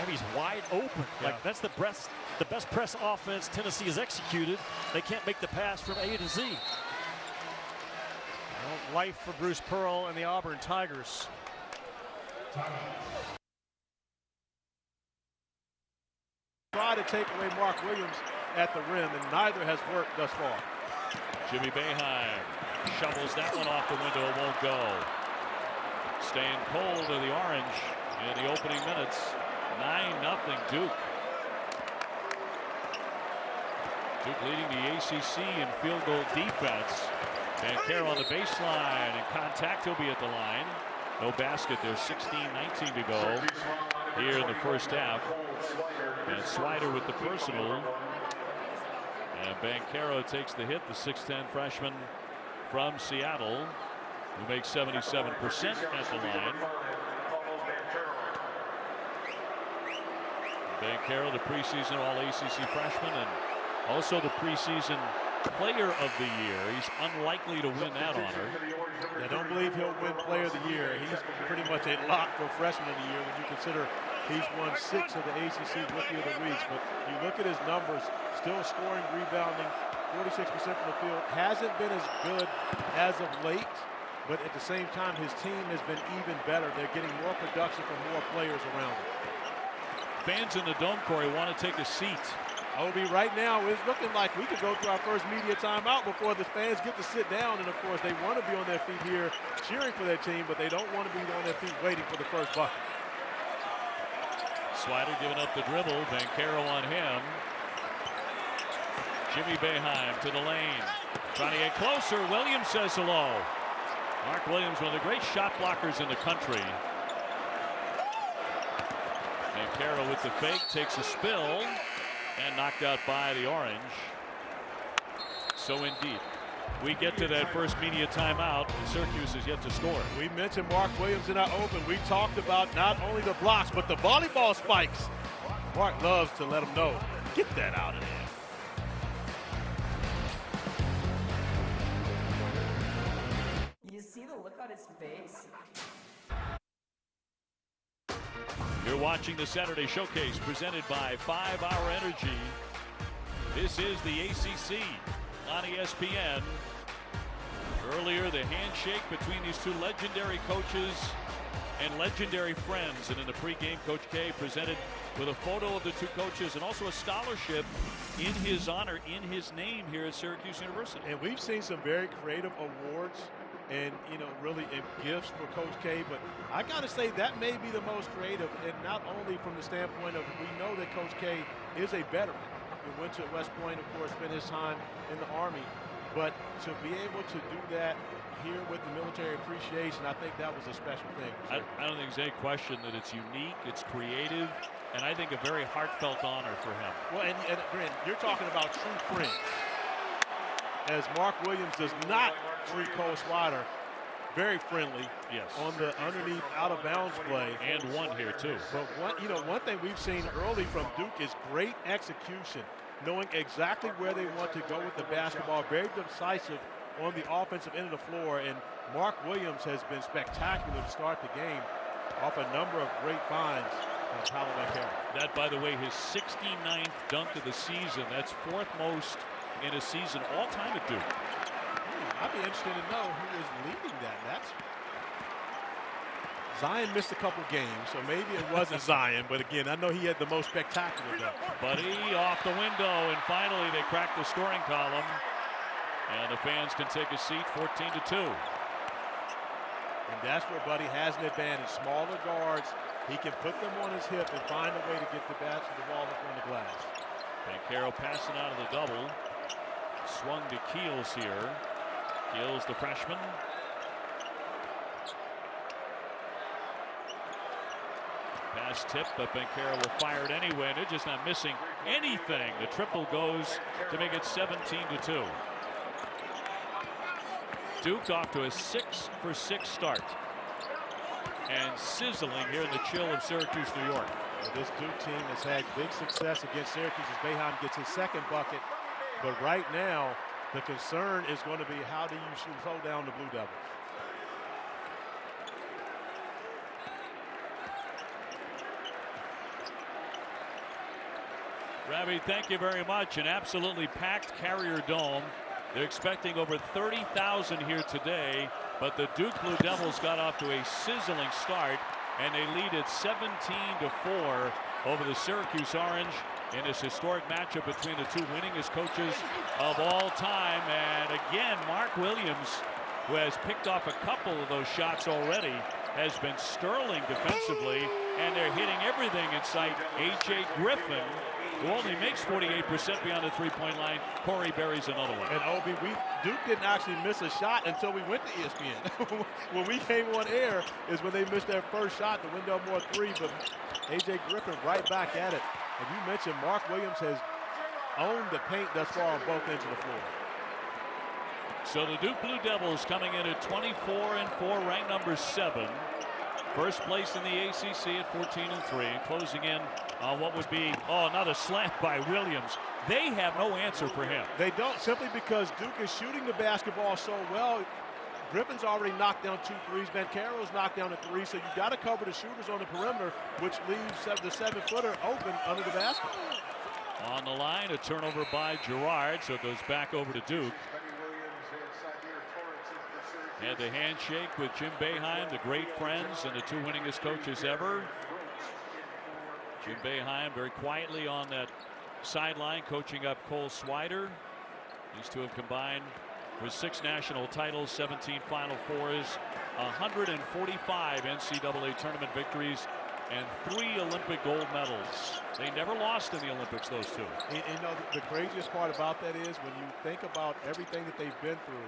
He's wide open. Yeah. Like that's the best press offense Tennessee has executed. They can't make the pass from A to Z. Well, life for Bruce Pearl and the Auburn Tigers. Try to take away Mark Williams at the rim, and neither has worked thus far. Jimmy Boeheim shovels that one off the window. It won't go. Staying cold are the Orange in the opening minutes. 9-0 Duke. Duke leading the ACC in field goal defense. Banchero on the baseline, and contact. He'll be at the line. No basket there. 16-19 to go here in the first half. And Swider with the personal. And Banchero takes the hit, the 6'10 freshman from Seattle, who makes 77% at the line. Banchero, the preseason All-ACC freshman, and also the preseason Player of the Year. He's unlikely to win that honor. I don't believe he'll win Player of the Year. He's pretty much a lock for Freshman of the Year when you consider he's won 6 of the ACC Rookie of the Weeks. But you look at his numbers, still scoring, rebounding, 46% from the field. Hasn't been as good as of late, but at the same time, his team has been even better. They're getting more production from more players around him. Fans in the dome, Corey, want to take a seat. Obi, right now it's looking like we could go through our first media timeout before the fans get to sit down. And of course, they want to be on their feet here cheering for their team, but they don't want to be on their feet waiting for the first bucket. Swider giving up the dribble. Banchero on him. Jimmy Boeheim to the lane. Trying to get closer. Williams says hello. Mark Williams, one of the great shot blockers in the country. Banchero with the fake, takes a spill, and knocked out by the Orange. So indeed, we get to that first media timeout, and Syracuse is yet to score. We mentioned Mark Williams in our open. We talked about not only the blocks, but the volleyball spikes. Mark loves to let them know, get that out of there. You see the look on his face? You're watching the Saturday Showcase presented by 5 Hour Energy. This is the ACC on ESPN. Earlier, the handshake between these two legendary coaches and legendary friends. And in the pregame, Coach K presented with a photo of the two coaches and also a scholarship in his honor, in his name here at Syracuse University. And we've seen some very creative awards and, you know, really gifts for Coach K, but I got to say that may be the most creative, and not only from the standpoint of we know that Coach K is a veteran. He went to West Point, of course, spent his time in the Army, but to be able to do that here with the military appreciation, I think that was a special thing. I don't think there's any question that it's unique, it's creative, and I think a very heartfelt honor for him. Well, and Grant, you're talking about true friends. As Mark Williams does not treat Cole Swider very friendly. Yes. On the underneath out of bounds play. And one here too. But one thing we've seen early from Duke is great execution, knowing exactly where they want to go with the basketball, very decisive on the offensive end of the floor, and Mark Williams has been spectacular to start the game off a number of great finds from Paolo Banchero. That, by the way, his 69th dunk of the season. That's 4th most in a season all time at Duke. I'd be interested to know who is leading that. Zion missed a couple games, so maybe it wasn't Zion, but again, I know he had the most spectacular dunk. Buddy off the window, and finally they cracked the scoring column, and the fans can take a seat. 14-2. And that's where Buddy has an advantage. Smaller guards, he can put them on his hip and find a way to get the ball up on the glass. Banchero passing out of the double. Swung to Keels here. Keels, the freshman. Pass tip, but Banchero will fire it anyway, and they're just not missing anything. The triple goes to make it 17-2. Duke off to a 6-for-6 start. And sizzling here in the chill of Syracuse, New York. Well, this Duke team has had big success against Syracuse as Boeheim gets his second bucket. But right now, the concern is going to be how do you slow down the Blue Devils? Ravi, thank you very much. An absolutely packed Carrier Dome. They're expecting over 30,000 here today, but the Duke Blue Devils got off to a sizzling start, and they lead at 17-4 over the Syracuse Orange in this historic matchup between the two winningest coaches of all time. And again, Mark Williams, who has picked off a couple of those shots already, has been sterling defensively, and they're hitting everything in sight. A.J. Griffin, who only makes 48% beyond the three-point line. Corey buries another one. And Obi, Duke didn't actually miss a shot until we went to ESPN. When we came on air is when they missed their first shot, the Wendell Moore three, but A.J. Griffin right back at it. And you mentioned Mark Williams has owned the paint thus far on both ends of the floor. So the Duke Blue Devils coming in at 24-4, ranked number 7. First place in the ACC at 14-3, closing in on what would be, another slam by Williams. They have no answer for him. They don't, simply because Duke is shooting the basketball so well. Griffin's already knocked down 2 threes. Banchero's knocked down a 3, so you've got to cover the shooters on the perimeter, which leaves the 7-footer open under the basket. On the line, a turnover by Girard, so it goes back over to Duke. And the handshake with Jim Boeheim, the great friends and the two winningest coaches ever. Jim Boeheim very quietly on that sideline, coaching up Cole Swider. These two have combined for 6 national titles, 17 Final Fours, 145 NCAA tournament victories, and 3 Olympic gold medals. They never lost in the Olympics, those two. You know, the craziest part about that is when you think about everything that they've been through,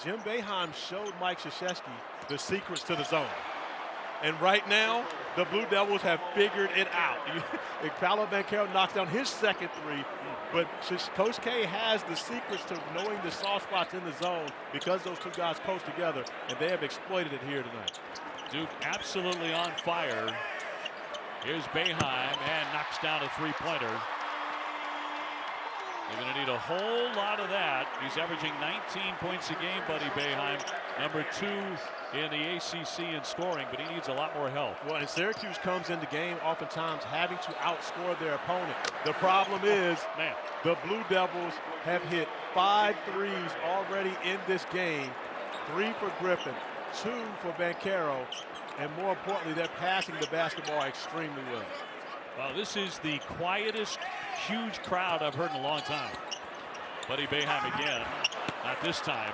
Jim Boeheim showed Mike Krzyzewski the secrets to the zone. And right now, the Blue Devils have figured it out. Paolo Banchero knocks down his second 3, but Coach K has the secrets to knowing the soft spots in the zone because those two guys coach together, and they have exploited it here tonight. Duke absolutely on fire. Here's Boeheim, and knocks down a three-pointer. They're going to need a whole lot of that. He's averaging 19 points a game, Buddy Boeheim, number 2 in the ACC in scoring, but he needs a lot more help. Well, and Syracuse comes into game oftentimes having to outscore their opponent. The problem is the Blue Devils have hit 5 threes already in this game, 3 for Griffin, 2 for Banchero, and more importantly, they're passing the basketball extremely well. Well, this is the quietest, huge crowd I've heard in a long time. Buddy Boeheim again, not this time.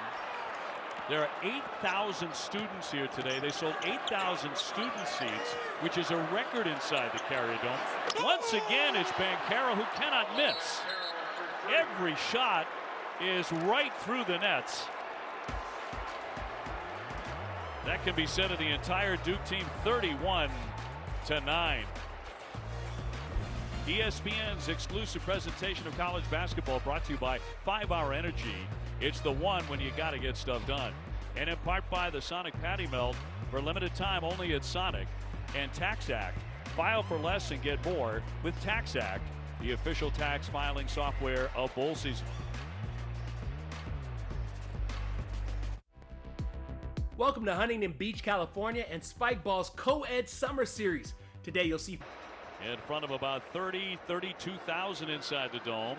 There are 8,000 students here today. They sold 8,000 student seats, which is a record inside the Carrier Dome. Once again, it's Banchero who cannot miss. Every shot is right through the nets. That can be said of the entire Duke team, 31-9. ESPN's exclusive presentation of college basketball brought to you by 5 Hour Energy. It's the one when you got to get stuff done. And in part by the Sonic Patty Melt for limited time only at Sonic. And Tax Act. File for less and get more with Tax Act, the official tax filing software of bowl season. Welcome to Huntington Beach, California, and Spike Ball's Co-Ed Summer Series. Today you'll see in front of about 32,000 inside the dome.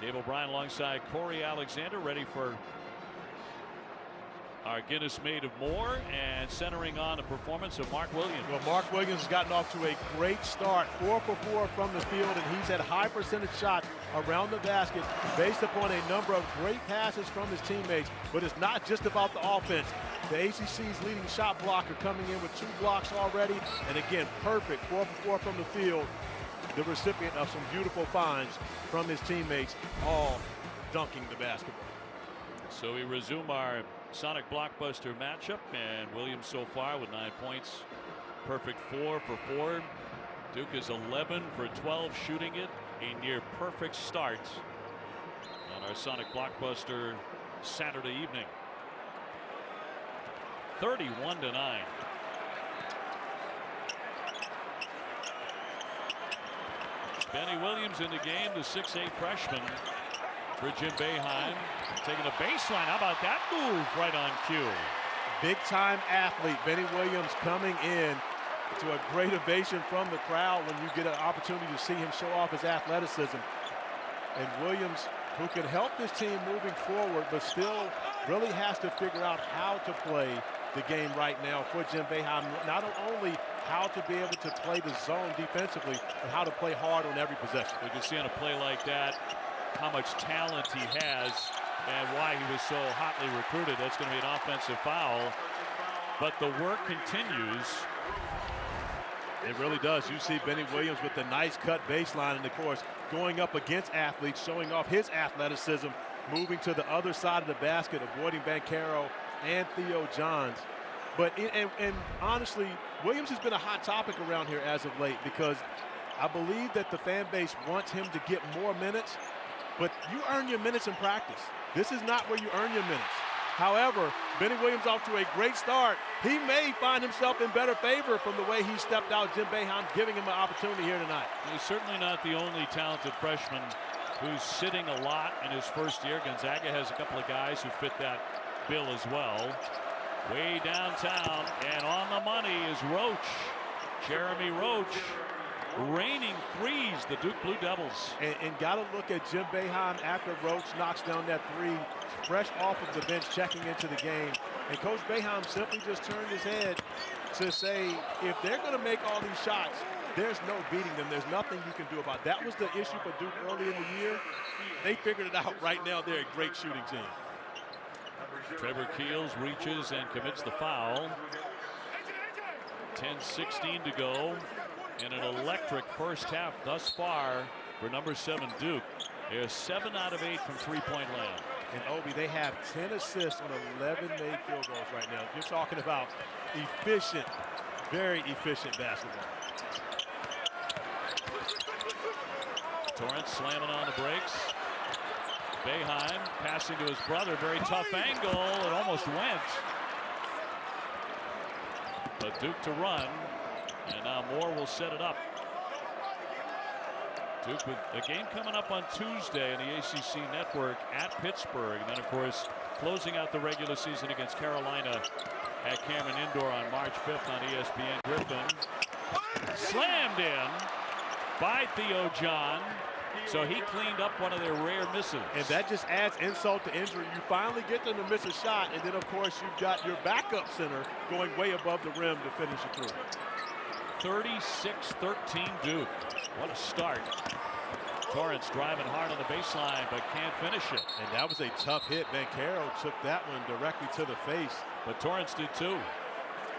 Dave O'Brien alongside Corey Alexander, ready for our Guinness Made of More, and centering on the performance of Mark Williams. Well, Mark Williams has gotten off to a great start, 4 for 4 from the field, and he's had high percentage shots around the basket based upon a number of great passes from his teammates. But it's not just about the offense. The ACC's leading shot blocker coming in with 2 blocks already, and again, perfect 4 for 4 from the field. The recipient of some beautiful finds from his teammates, all dunking the basketball. So we resume our Sonic Blockbuster matchup, and Williams so far with 9 points. Perfect 4 for 4. Duke is 11 for 12 shooting it. A near perfect start on our Sonic Blockbuster Saturday evening. 31-9. Benny Williams in the game, the 6'8" freshman for Jim Boeheim. Taking the baseline. How about that move right on cue? Big time athlete. Benny Williams coming in, to a great ovation from the crowd when you get an opportunity to see him show off his athleticism. And Williams, who can help this team moving forward, but still really has to figure out how to play the game right now for Jim Boeheim. Not only how to be able to play the zone defensively, but how to play hard on every possession. You can see on a play like that how much talent he has and why he was so hotly recruited. That's going to be an offensive foul. But the work continues. It really does. You see Benny Williams with the nice cut baseline, and of course going up against athletes, showing off his athleticism, moving to the other side of the basket, avoiding Banchero and Theo Johns. But and honestly, Williams has been a hot topic around here as of late, because I believe that the fan base wants him to get more minutes, but you earn your minutes in practice. This is not where you earn your minutes. However, Benny Williams off to a great start. He may find himself in better favor from the way he stepped out. Jim Boeheim giving him an opportunity here tonight. He's certainly not the only talented freshman who's sitting a lot in his first year. Gonzaga has a couple of guys who fit that bill as well. Way downtown and on the money is Roach. Jeremy Roach raining threes, the Duke Blue Devils. And got to look at Jim Boeheim after Roach knocks down that three, fresh off of the bench, checking into the game. And Coach Boeheim simply just turned his head to say, if they're going to make all these shots, there's no beating them. There's nothing you can do about it. That was the issue for Duke early in the year. They figured it out. Right now, they're a great shooting team. Trevor Keels reaches and commits the foul. 10:16 to go in an electric first half thus far for number 7 Duke. They're 7 out of 8 from three-point land. And Obi, they have 10 assists on 11 made field goals right now. You're talking about efficient, very efficient basketball. Torrance slamming on the brakes. Boeheim passing to his brother. Very tough angle. It almost went. But Duke to run. And now Moore will set it up. Duke with a game coming up on Tuesday in the ACC network at Pittsburgh. And then, of course, closing out the regular season against Carolina at Cameron Indoor on March 5th on ESPN. Griffin slammed in by Theo John. So he cleaned up one of their rare misses. And that just adds insult to injury. You finally get them to miss a shot, and then, of course, you've got your backup center going way above the rim to finish it through. 36-13 Duke. What a start. Torrance driving hard on the baseline, but can't finish it. And that was a tough hit. Banchero took that one directly to the face. But Torrance did too.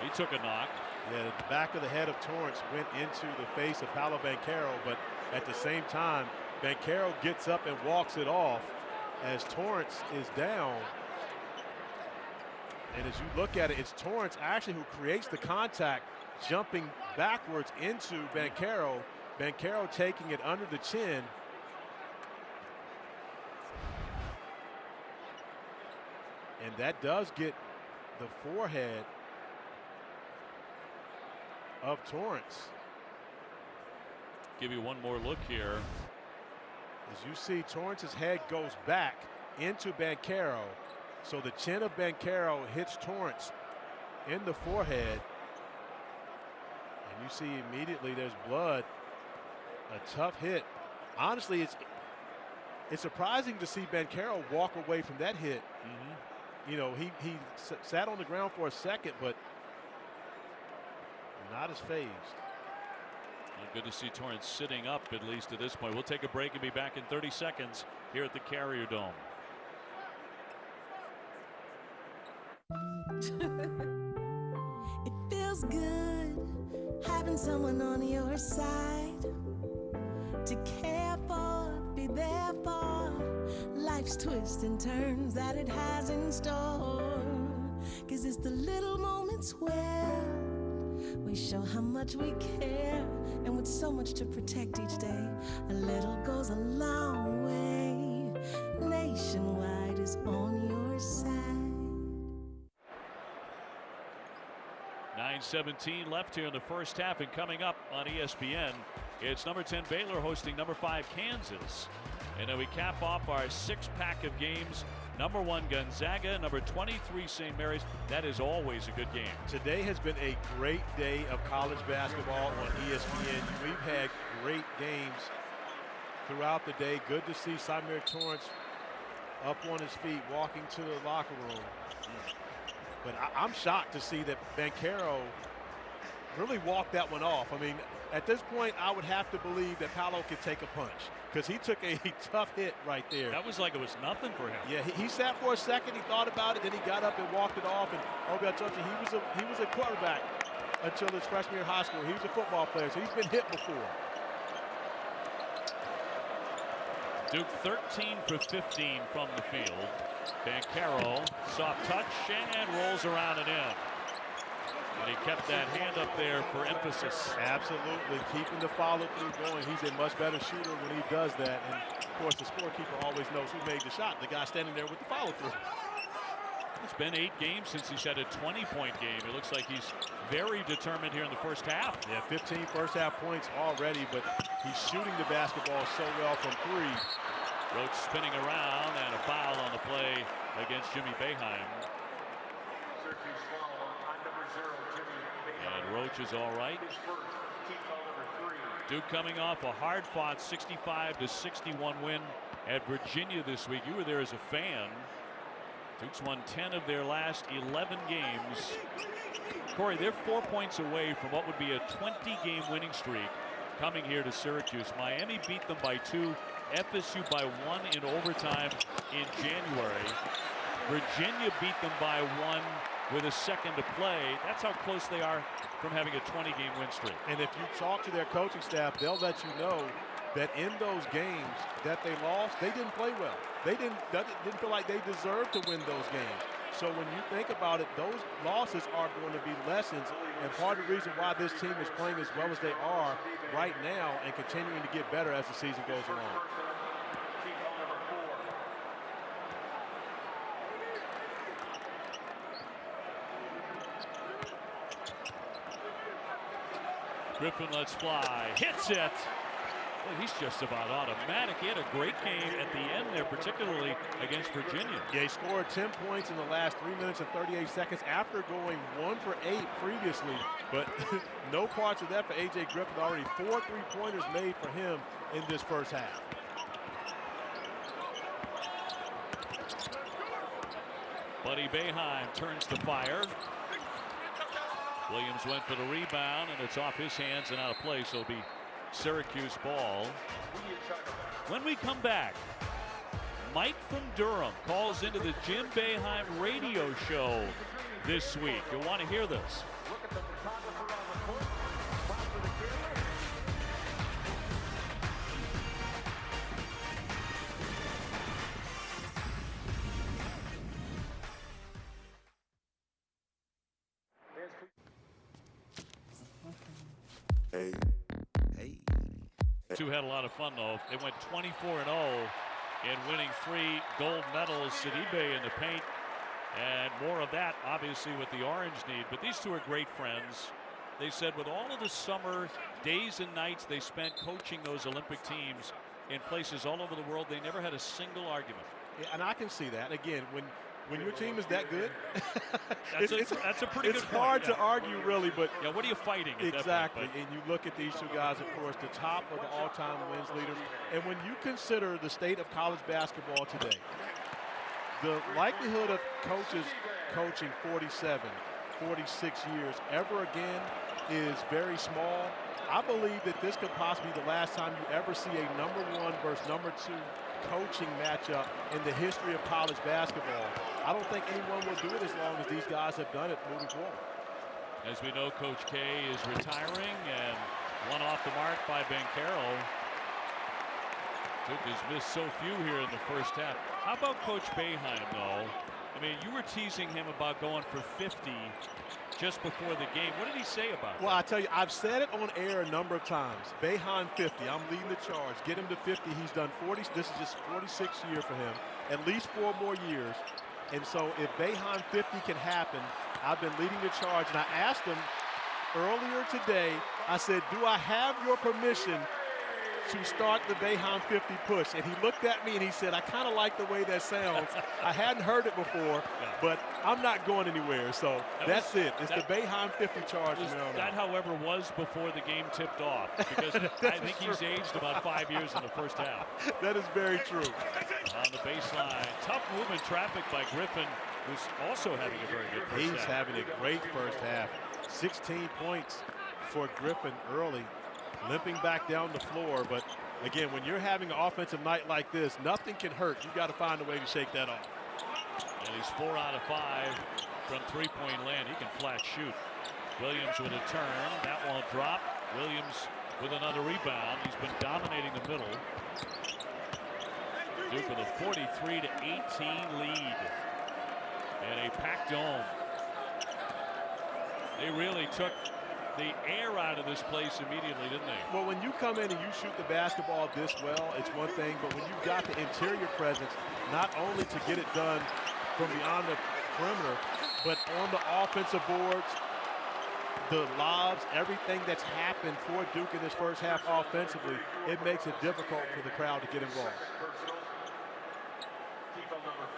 He took a knock. Yeah, the back of the head of Torrance went into the face of Paolo Banchero, but at the same time, Banchero gets up and walks it off as Torrance is down. And as you look at it, it's Torrance actually who creates the contact, jumping backwards into Banchero. Banchero taking it under the chin. And that does get the forehead of Torrance. Give you one more look here. As you see, Torrance's head goes back into Banchero. So the chin of Banchero hits Torrance in the forehead. And you see immediately there's blood. A tough hit. Honestly, it's surprising to see Banchero walk away from that hit. You know, he sat on the ground for a second, but not as phased. Well, good to see Torrance sitting up, at least at this point. We'll take a break and be back in 30 seconds here at the Carrier Dome. It feels good having someone on your side to care for, be there for life's twists and turns that it has in store. 'Cause it's the little moments where we show how much we care, and with so much to protect each day, a little goes a long way. Nationwide is on your side. 9:17 left here in the first half, and coming up on ESPN, it's number 10 Baylor hosting number 5 Kansas. And then we cap off our 6-pack of games #1 Gonzaga, #23 St. Mary's. That is always a good game. Today has been a great day of college basketball on ESPN. We've had great games throughout the day. Good to see Symir Torrance up on his feet, walking to the locker room. But I'm shocked to see that Banchero really walked that one off. I mean, at this point, I would have to believe that Paolo could take a punch, because he took a tough hit right there. That was like it was nothing for him. Yeah, he sat for a second, he thought about it, then he got up and walked it off. And Obi, I told you, he was a quarterback until his freshman year of high school. He was a football player, so he's been hit before. Duke 13 for 15 from the field. Banchero, soft touch, and rolls around and in. And he kept that hand up there for emphasis. Absolutely, keeping the follow-through going. He's a much better shooter when he does that. And, of course, the scorekeeper always knows who made the shot. The guy standing there with the follow-through. It's been 8 games since he's had a 20-point game. It looks like he's very determined here in the first half. Yeah, 15 first-half points already, but he's shooting the basketball so well from 3. Roach spinning around, and a foul on the play against Jimmy Boeheim. And Roach is all right. Duke coming off a hard-fought 65-61 win at Virginia this week. You were there as a fan. Duke's won 10 of their last 11 games. Corey, they're 4 points away from what would be a 20-game winning streak coming here to Syracuse. Miami beat them by 2. FSU by 1 in overtime in January. Virginia beat them by 1 with a second to play. That's how close they are from having a 20-game win streak. And if you talk to their coaching staff, they'll let you know that in those games that they lost, they didn't play well. They didn't feel like they deserved to win those games. So when you think about it, those losses are going to be lessons, and part of the reason why this team is playing as well as they are right now and continuing to get better as the season goes along. Griffin lets fly, hits it. Well, he's just about automatic. He had a great game at the end there, particularly against Virginia. Yeah, he scored 10 points in the last 3 minutes and 38 seconds after going 1 for 8 previously. But no parts of that for A.J. Griffin. Already 4 3-pointers made for him in this first half. Buddy Boeheim turns to fire. Williams went for the rebound, and it's off his hands and out of play, so it'll be Syracuse ball. When we come back, Mike from Durham calls into the Jim Boeheim radio show this week. You'll want to hear this. Two had a lot of fun, though. They went 24-0 in winning 3 gold medals. Sidibe in the paint, and more of that, obviously, with the Orange need. But these two are great friends. They said with all of the summer days and nights they spent coaching those Olympic teams in places all over the world, they never had a single argument. Yeah, and I can see that. Again, when your team is that good, that's a pretty good point. It's hard to argue, really, but yeah, what are you fighting at exactly. that point? And you look at these two guys, of course, the top of the all-time wins leaders. And when you consider the state of college basketball today, the likelihood of coaches coaching 47, 46 years ever again is very small. I believe that this could possibly be the last time you ever see a #1 versus #2 coaching matchup in the history of college basketball. I don't think anyone will do it as long as these guys have done it moving forward. As we know, Coach K is retiring, and one off the mark by Banchero. Duke has missed so few here in the first half. How about Coach Boeheim, though? I mean, you were teasing him about going for 50 just before the game. What did he say about that? Well, I tell you, I've said it on air a number of times. Boeheim 50. I'm leading the charge. Get him to 50. He's done 40. This is just 46th year for him. At least 4 more years. And so if Boeheim 50 can happen, I've been leading the charge. And I asked him earlier today, I said, do I have your permission to start the Boeheim 50 push. And he looked at me and he said, I kind of like the way that sounds. I hadn't heard it before, but I'm not going anywhere. So that's it. It's the Boeheim 50 charge. That, however, was before the game tipped off, because I think he's aged about 5 years in the first half. That is very true. On the baseline, tough move in traffic by Griffin, who's also having a very good first half. He's having a great first half. 16 points for Griffin early, limping back down the floor. But again, when you're having an offensive night like this, nothing can hurt. You got to find a way to shake that off. And he's 4 out of 5 from three-point land. He can flat shoot. Williams with a turn. That won't drop. Williams with another rebound. He's been dominating the middle. Duke with a 43-18 lead. And a packed dome. They really took the air out of this place immediately, didn't they? Well, when you come in and you shoot the basketball this well, it's one thing, but when you've got the interior presence, not only to get it done from beyond the perimeter, but on the offensive boards, the lobs, everything that's happened for Duke in this first half offensively, it makes it difficult for the crowd to get involved.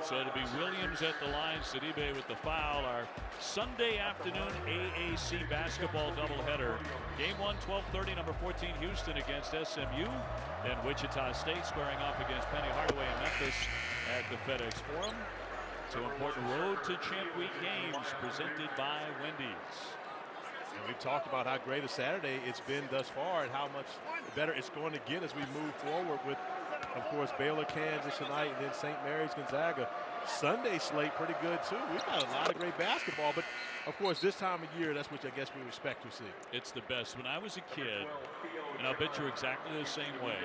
So it'll be Williams at the line, Sidibe with the foul. Our Sunday afternoon AAC basketball doubleheader. Game 1, 12:30, number 14 Houston against SMU. Then Wichita State squaring off against Penny Hardaway in Memphis at the FedEx Forum. Two important Road to Champ Week games presented by Wendy's. And we've talked about how great a Saturday it's been thus far and how much better it's going to get as we move forward with, of course, Baylor, Kansas tonight, and then St. Mary's, Gonzaga. Sunday slate pretty good, too. We've got a lot of great basketball, but, of course, this time of year, that's what I guess we expect to see. It's the best. When I was a kid, and I'll bet you're exactly the same way,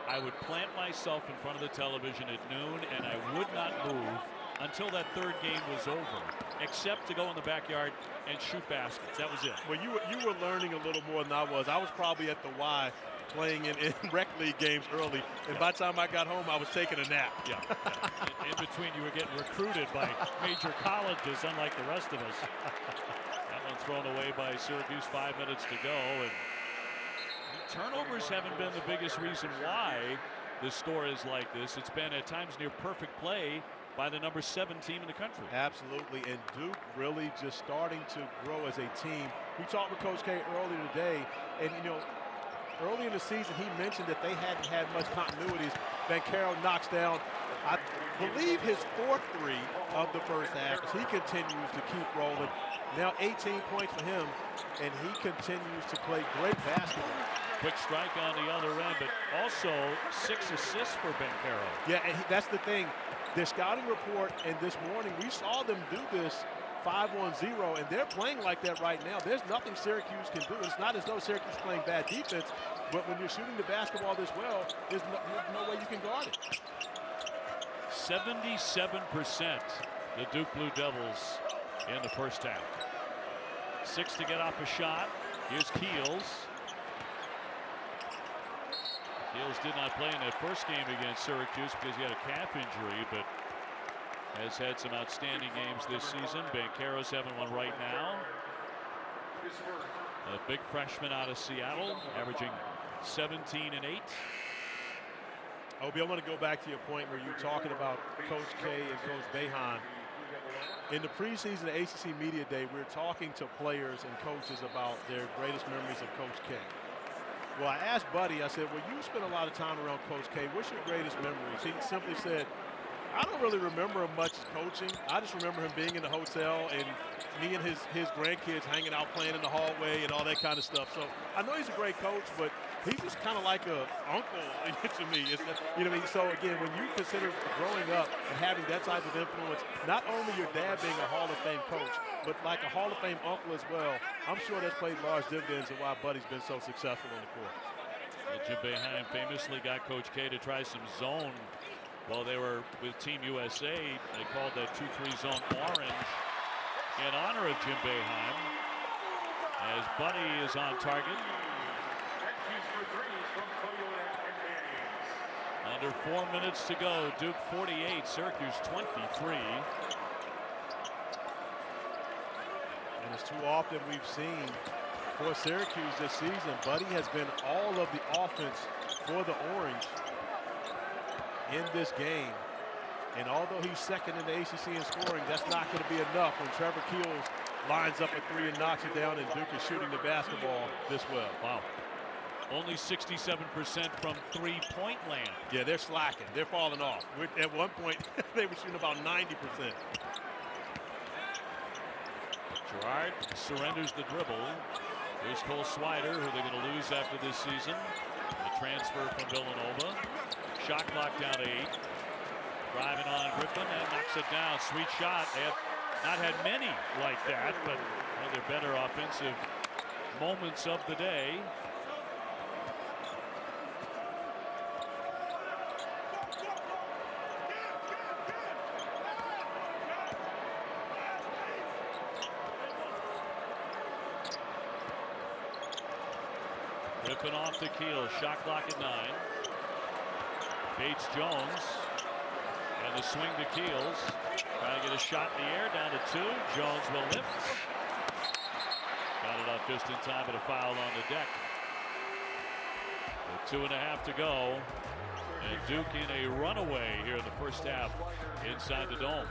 I would plant myself in front of the television at noon, and I would not move until that third game was over, except to go in the backyard and shoot baskets. That was it. Well, you were learning a little more than I was. I was probably at the Y playing in rec league games early, and by the time I got home, I was taking a nap. Yeah. In between, you were getting recruited by major colleges, unlike the rest of us. That one thrown away by Syracuse, 5 minutes to go. And turnovers haven't been the biggest reason why the score is like this. It's been at times near perfect play by the number 7 team in the country. Absolutely, and Duke really just starting to grow as a team. We talked with Coach K earlier today, and early in the season he mentioned that they hadn't had much continuities. Banchero knocks down, I believe, his 4th three of the first half as he continues to keep rolling. Now 18 points for him, and he continues to play great basketball. Quick strike on the other end, but also 6 assists for Banchero. Yeah, and that's the thing. Their scouting report, and this morning we saw them do this 5-1-0, and they're playing like that right now. There's nothing Syracuse can do. It's not as though Syracuse is playing bad defense, but when you're shooting the basketball this well, there's no way you can guard it. 77% the Duke Blue Devils in the first half. 6 to get off a shot. Here's Keels. Keels did not play in that first game against Syracuse because he had a calf injury, but has had some outstanding games this season. Banchero's having one right now. A big freshman out of Seattle, averaging 17 and 8. Obi, I want to go back to your point where you're talking about Coach K and Coach Boeheim. In the preseason ACC Media Day, we were talking to players and coaches about their greatest memories of Coach K. Well, I asked Buddy, I said, well, you spent a lot of time around Coach K. What's your greatest memories? He simply said, I don't really remember him much coaching. I just remember him being in the hotel and me and his grandkids hanging out, playing in the hallway and all that kind of stuff. So I know he's a great coach, but he's just kind of like a uncle to me. You know what I mean? So again, when you consider growing up and having that type of influence, not only your dad being a Hall of Fame coach, but like a Hall of Fame uncle as well, I'm sure that's played large dividends in why Buddy's been so successful on the court. Well, Jim Boeheim famously got Coach K to try some zone while they were with Team USA. They called that 2-3 zone orange in honor of Jim Boeheim. As Buddy is on target. Under 4 minutes to go. Duke 48, Syracuse 23. And it's too often we've seen for Syracuse this season. Buddy has been all of the offense for the Orange in this game. And although he's second in the ACC in scoring, that's not going to be enough when Trevor Keels lines up a three and knocks it down, and Duke is shooting the basketball this well. Wow. Only 67% from three-point land. Yeah, they're slacking. They're falling off. At one point, they were shooting about 90%. Girard surrenders the dribble. Here's Cole Swider, who they're going to lose after this season. The transfer from Villanova. Shot clock down to 8. Driving on Griffin and knocks it down. Sweet shot. They have not had many like that, but one of their better offensive moments of the day. Griffin off to Keel. Shot clock at 9. Bates Jones. And the swing to Keels. Trying to get a shot in the air, down to 2. Jones will lift. Got it up just in time, but a foul on the deck. With 2.5 to go. And Duke in a runaway here in the first half inside the Dome.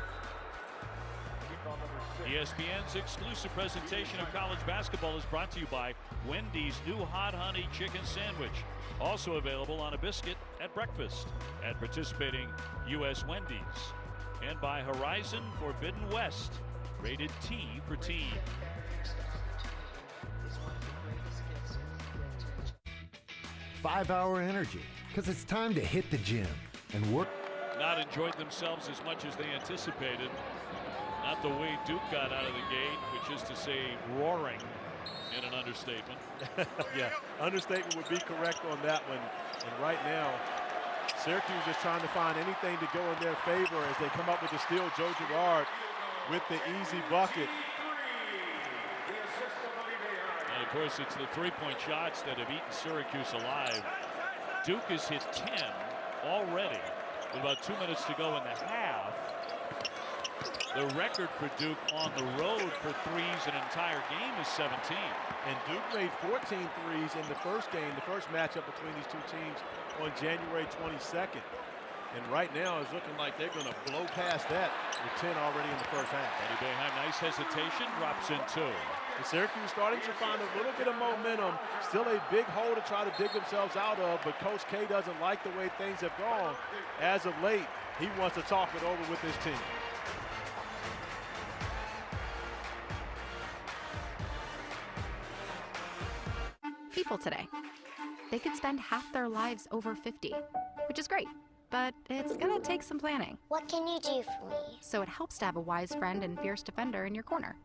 ESPN's exclusive presentation of college basketball is brought to you by Wendy's new Hot Honey Chicken Sandwich. Also available on a biscuit at breakfast at participating U.S. Wendy's. And by Horizon Forbidden West, rated T for teen. Five-hour energy, because it's time to hit the gym and work. Not enjoyed themselves as much as they anticipated. Not the way Duke got out of the gate, which is to say roaring in an understatement. Yeah, understatement would be correct on that one. And right now, Syracuse is trying to find anything to go in their favor as they come up with the steal. Joe Girard with the easy bucket. And of course, it's the three-point shots that have eaten Syracuse alive. Duke has hit 10 already with about 2 minutes to go in the half. The record for Duke on the road for threes in an entire game is 17. And Duke made 14 threes in the first game, the first matchup between these two teams on January 22nd. And right now it's looking like they're going to blow past that with 10 already in the first half. Coach Boeheim, nice hesitation, drops in 2. And Syracuse starting to find a little bit of momentum. Still a big hole to try to dig themselves out of, but Coach K doesn't like the way things have gone. As of late, he wants to talk it over with his team. People today, they could spend half their lives over 50, which is great, but it's gonna take some planning. What can you do for me? So it helps to have a wise friend and fierce defender in your corner.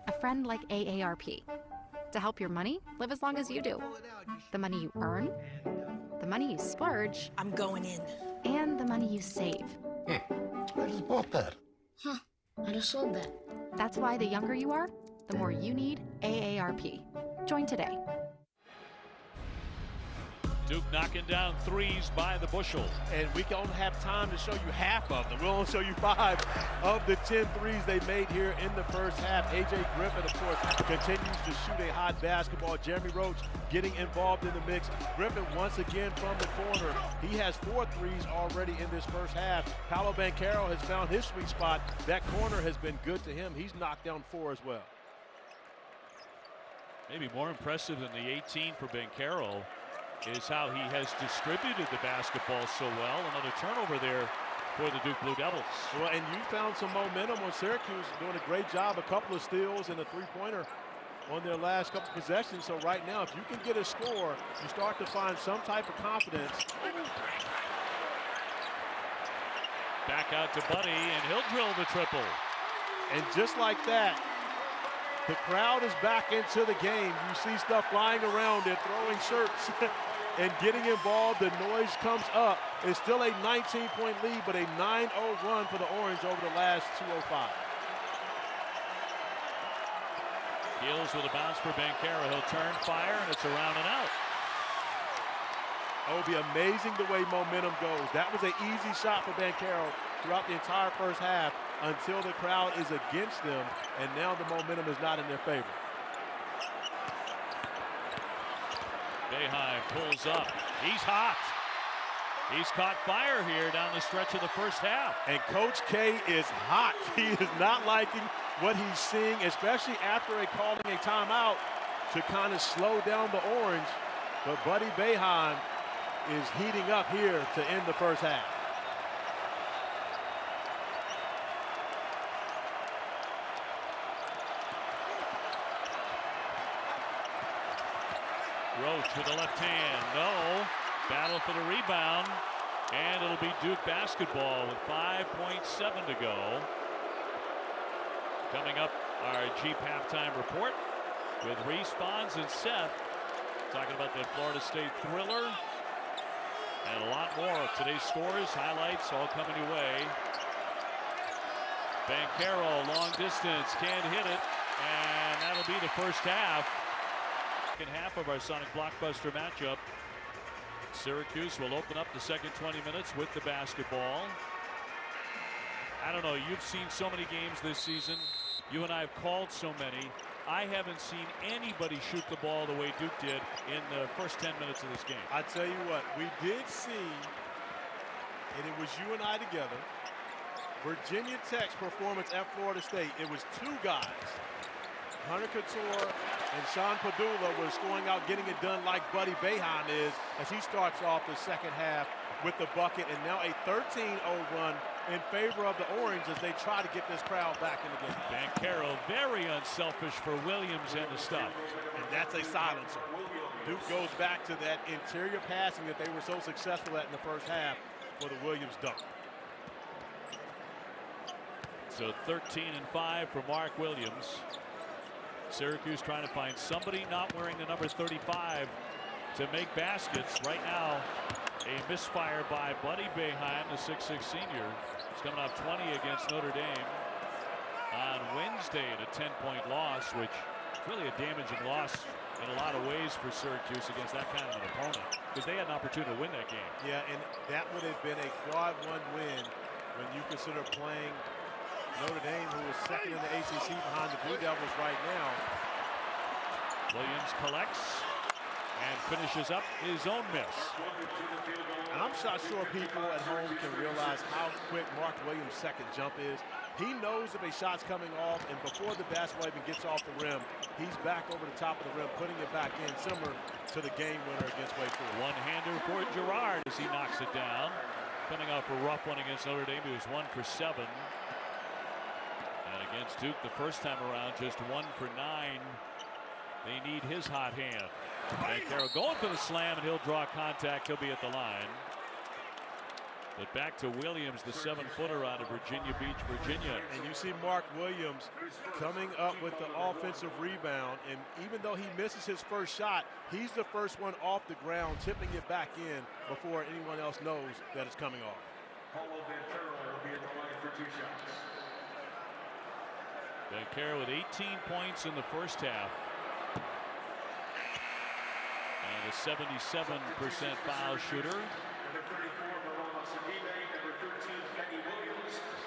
A friend like AARP, to help your money live as long as you do. The money you earn, the money you splurge, I'm going in. and the money you save. I just bought that. Huh, I just sold that. That's why the younger you are, the more you need AARP. Join today. Duke knocking down threes by the bushel. And we don't have time to show you half of them. We'll only show you 5 of the 10 threes they made here in the first half. A.J. Griffin, of course, continues to shoot a hot basketball. Jeremy Roach getting involved in the mix. Griffin once again from the corner. He has 4 threes already in this first half. Paolo Banchero has found his sweet spot. That corner has been good to him. He's knocked down 4 as well. Maybe more impressive than the 18 for Banchero is how he has distributed the basketball so well. Another turnover there for the Duke Blue Devils. Well, and you found some momentum on Syracuse, doing a great job. A couple of steals and a three-pointer on their last couple of possessions. So right now, if you can get a score, you start to find some type of confidence. Back out to Buddy, and he'll drill the triple. And just like that, the crowd is back into the game. You see stuff flying around it, throwing shirts and getting involved. The noise comes up. It's still a 19-point lead, but a 9-0 run for the Orange over the last 2:05. Keels with a bounce for Banchero. He'll turn, fire, and it's around and out. It will be amazing the way momentum goes. That was an easy shot for Banchero throughout the entire first half until the crowd is against them, and now the momentum is not in their favor. Boeheim pulls up. He's hot. He's caught fire here down the stretch of the first half. And Coach K is hot. He is not liking what he's seeing, especially after calling a timeout to kind of slow down the Orange. But Buddy Boeheim is heating up here to end the first half. Roach with the left hand. No. Battle for the rebound. And it'll be Duke basketball with 5.7 to go. Coming up, our Jeep halftime report with Reese, Fonz, and Seth talking about the Florida State thriller. And a lot more of today's scores, highlights, all coming your way. Banchero, long distance, can't hit it. And that'll be the first half. Second half of our Sonic Blockbuster matchup. Syracuse will open up the second 20 minutes with the basketball. I don't know, you've seen so many games this season. You and I have called so many. I haven't seen anybody shoot the ball the way Duke did in the first 10 minutes of this game. I tell you what, we did see, and it was you and I together, Virginia Tech's performance at Florida State. It was two guys. Hunter Couture and Sean Padula was going out getting it done like Buddy Boeheim is as he starts off the second half with the bucket, and now a 13-0 run in favor of the Orange as they try to get this crowd back in the game. Banchero very unselfish for Williams and the stuff. And that's a silencer. Duke goes back to that interior passing that they were so successful at in the first half for the Williams dunk. So 13-5 for Mark Williams. Syracuse trying to find somebody not wearing the number 35 to make baskets. Right now, a misfire by Buddy Boeheim, the 6'6 senior. He's coming off 20 against Notre Dame on Wednesday in a 10-point loss, which is really a damaging loss in a lot of ways for Syracuse against that kind of an opponent, because they had an opportunity to win that game. Yeah, and that would have been a quad one win when you consider playing Notre Dame, who is second in the ACC behind the Blue Devils right now. Williams collects and finishes up his own miss. And I'm not sure people at home can realize how quick Mark Williams' second jump is. He knows if a shot's coming off, and before the basketball even gets off the rim, he's back over the top of the rim, putting it back in, similar to the game winner against Wake Forest. One-hander for Girard as he knocks it down. Coming off a rough one against Notre Dame, he was 1 for 7. And against Duke the first time around, just 1 for 9. They need his hot hand. Banchero going for the slam, and he'll draw contact. He'll be at the line. But back to Williams, the 7-footer out of Virginia Beach, Virginia. And you see Mark Williams coming up with the offensive rebound. And even though he misses his first shot, he's the first one off the ground, tipping it back in before anyone else knows that it's coming off. Paolo Banchero will be at the line for 2 shots. Banchero with 18 points in the first half. And a 77% foul shooter.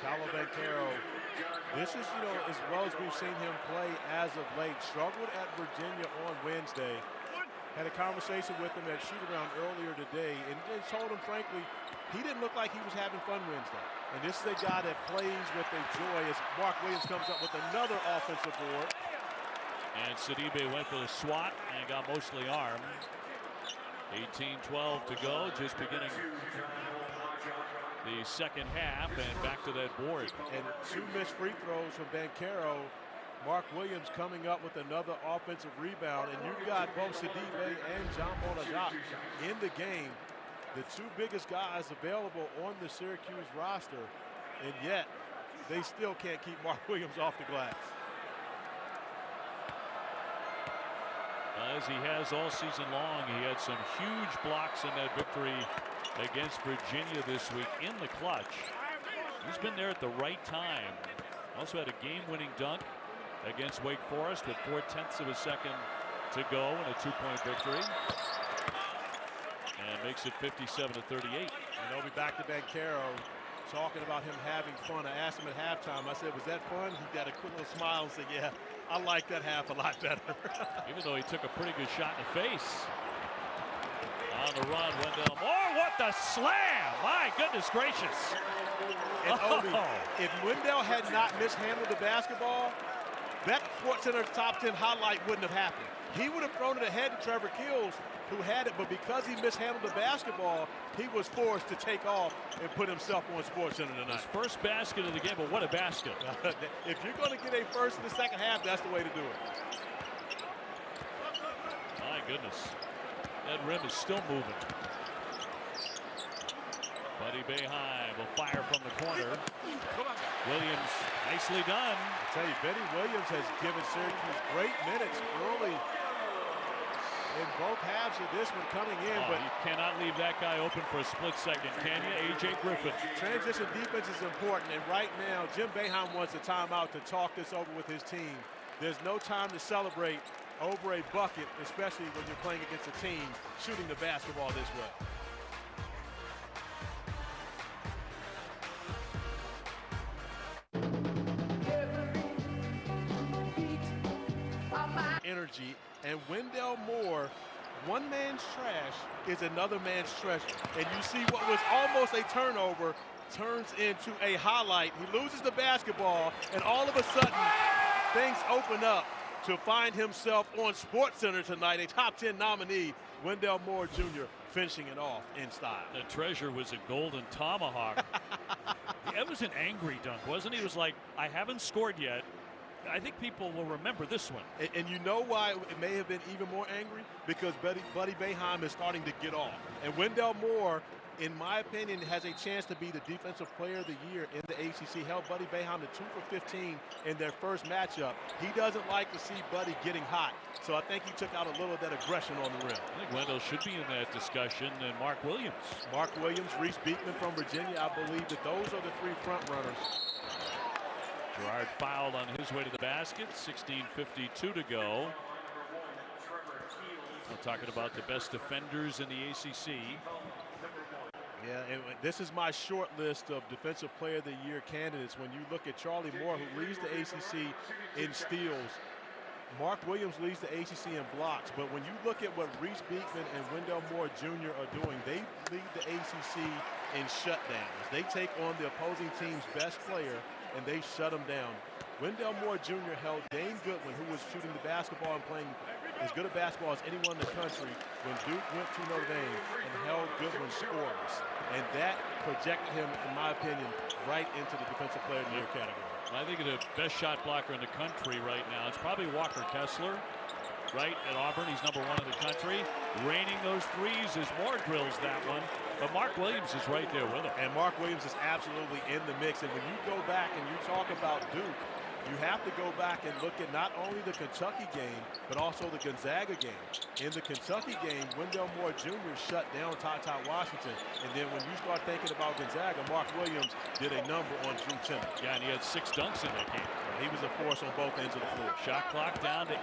Paolo Banchero, this is, as well as we've seen him play as of late, struggled at Virginia on Wednesday. Had a conversation with him at shoot-around earlier today, and told him, frankly, he didn't look like he was having fun Wednesday. And this is a guy that plays with a joy as Mark Williams comes up with another offensive board. And Sidibe went for the swat and got mostly armed. 18-12 to go, just beginning the second half, and back to that board. And 2 missed free throws from Banchero. Mark Williams coming up with another offensive rebound, and you've got both Sidibe and John Bonajak in the game, the 2 biggest guys available on the Syracuse roster, and yet they still can't keep Mark Williams off the glass. As he has all season long, he had some huge blocks in that victory against Virginia this week in the clutch. He's been there at the right time. Also had a game-winning dunk against Wake Forest with 4/10 of a second to go in a 2-point victory. And makes it 57-38. And they'll be back to Banchero talking about him having fun. I asked him at halftime, I said, was that fun? He got a quick little smile and said, yeah, I like that half a lot better. Even though he took a pretty good shot in the face. On the run, Wendell Moore. What the slam! My goodness gracious. And Obi, if Wendell had not mishandled the basketball, that SportsCenter top 10 highlight wouldn't have happened. He would have thrown it ahead to Trevor Kills, who had it, but because he mishandled the basketball, he was forced to take off and put himself on SportsCenter tonight. His first basket of the game, but what a basket. If you're going to get a first in the second half, that's the way to do it. My goodness. That rim is still moving. Buddy Boeheim will fire from the corner. Williams, nicely done. I tell you, Benny Williams has given Syracuse great minutes early in both halves of this one coming in. But you cannot leave that guy open for a split second, can you? A.J. Griffin. Transition defense is important, and right now, Jim Boeheim wants a timeout to talk this over with his team. There's no time to celebrate over a bucket, especially when you're playing against a team shooting the basketball this way. Energy, and Wendell Moore, one man's trash is another man's treasure. And you see what was almost a turnover turns into a highlight. He loses the basketball, and all of a sudden, things open up to find himself on SportsCenter tonight, a top 10 nominee, Wendell Moore Jr. finishing it off in style. The treasure was a golden tomahawk. It was an angry dunk, wasn't he? It was like, I haven't scored yet. I think people will remember this one. And you know why it may have been even more angry? Because Buddy Boeheim is starting to get off. And Wendell Moore, in my opinion, has a chance to be the Defensive Player of the Year in the ACC. Held Buddy Boeheim to 2 for 15 in their first matchup. He doesn't like to see Buddy getting hot. So I think he took out a little of that aggression on the rim. I think Wendell should be in that discussion, and Mark Williams. Mark Williams, Reese Beekman from Virginia. I believe that those are the three front runners. Girard fouled on his way to the basket. 16:52 to go. We're talking about the best defenders in the ACC. Yeah, and this is my short list of Defensive Player of the Year candidates. When you look at Charlie Moore, who leads the ACC in steals, Mark Williams leads the ACC in blocks. But when you look at what Reese Beekman and Wendell Moore Jr. are doing, they lead the ACC in shutdowns. They take on the opposing team's best player and they shut him down. Wendell Moore Jr. held Dane Goodwin, who was shooting the basketball and playing as good a basketball as anyone in the country, when Duke went to Notre Dame, and held Goodwin scoreless. And that projected him, in my opinion, right into the Defensive Player of the Year category. I think the best shot blocker in the country right now, it's probably Walker Kessler, right, at Auburn. He's #1 in the country. Raining those threes as Moore drills that one. But Mark Williams is right there with him. And Mark Williams is absolutely in the mix. And when you go back and you talk about Duke, you have to go back and look at not only the Kentucky game, but also the Gonzaga game. In the Kentucky game, Wendell Moore Jr. shut down Ty Washington. And then when you start thinking about Gonzaga, Mark Williams did a number on Drew Timme. Yeah, and he had 6 dunks in that game. He was a force on both ends of the floor. Shot clock down to 8.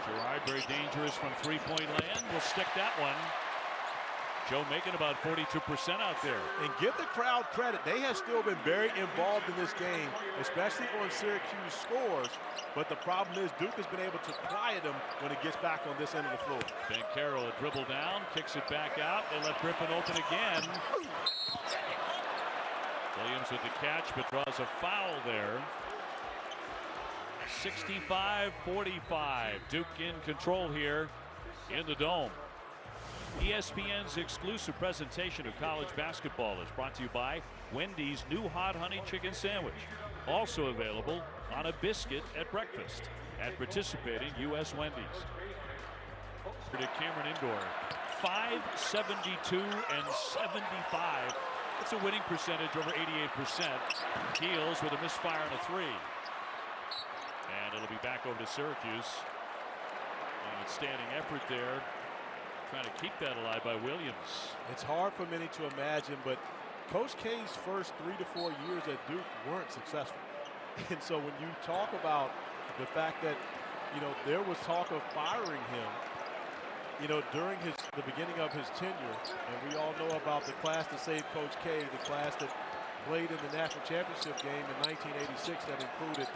Girard very dangerous from three-point land. We'll stick that one. Joe making about 42% out there. And give the crowd credit. They have still been very involved in this game, especially on Syracuse scores. But the problem is Duke has been able to quiet them when it gets back on this end of the floor. Banchero a dribble down, kicks it back out. They let Griffin open again. Williams with the catch, but draws a foul there. 65-45. Duke in control here in the Dome. ESPN's exclusive presentation of college basketball is brought to you by Wendy's new hot honey chicken sandwich. Also available on a biscuit at breakfast at participating U.S. Wendy's. To Cameron Indoor, 572 and 75. It's a winning percentage over 88%. Keels with a misfire on a 3. And it'll be back over to Syracuse. And standing effort there, trying to keep that alive by Williams. It's hard for many to imagine, but Coach K's first 3 to 4 years at Duke weren't successful. And so when you talk about the fact that, you know, there was talk of firing him, you know, during the beginning of his tenure, and we all know about the class that saved Coach K, the class that played in the national championship game in 1986 that included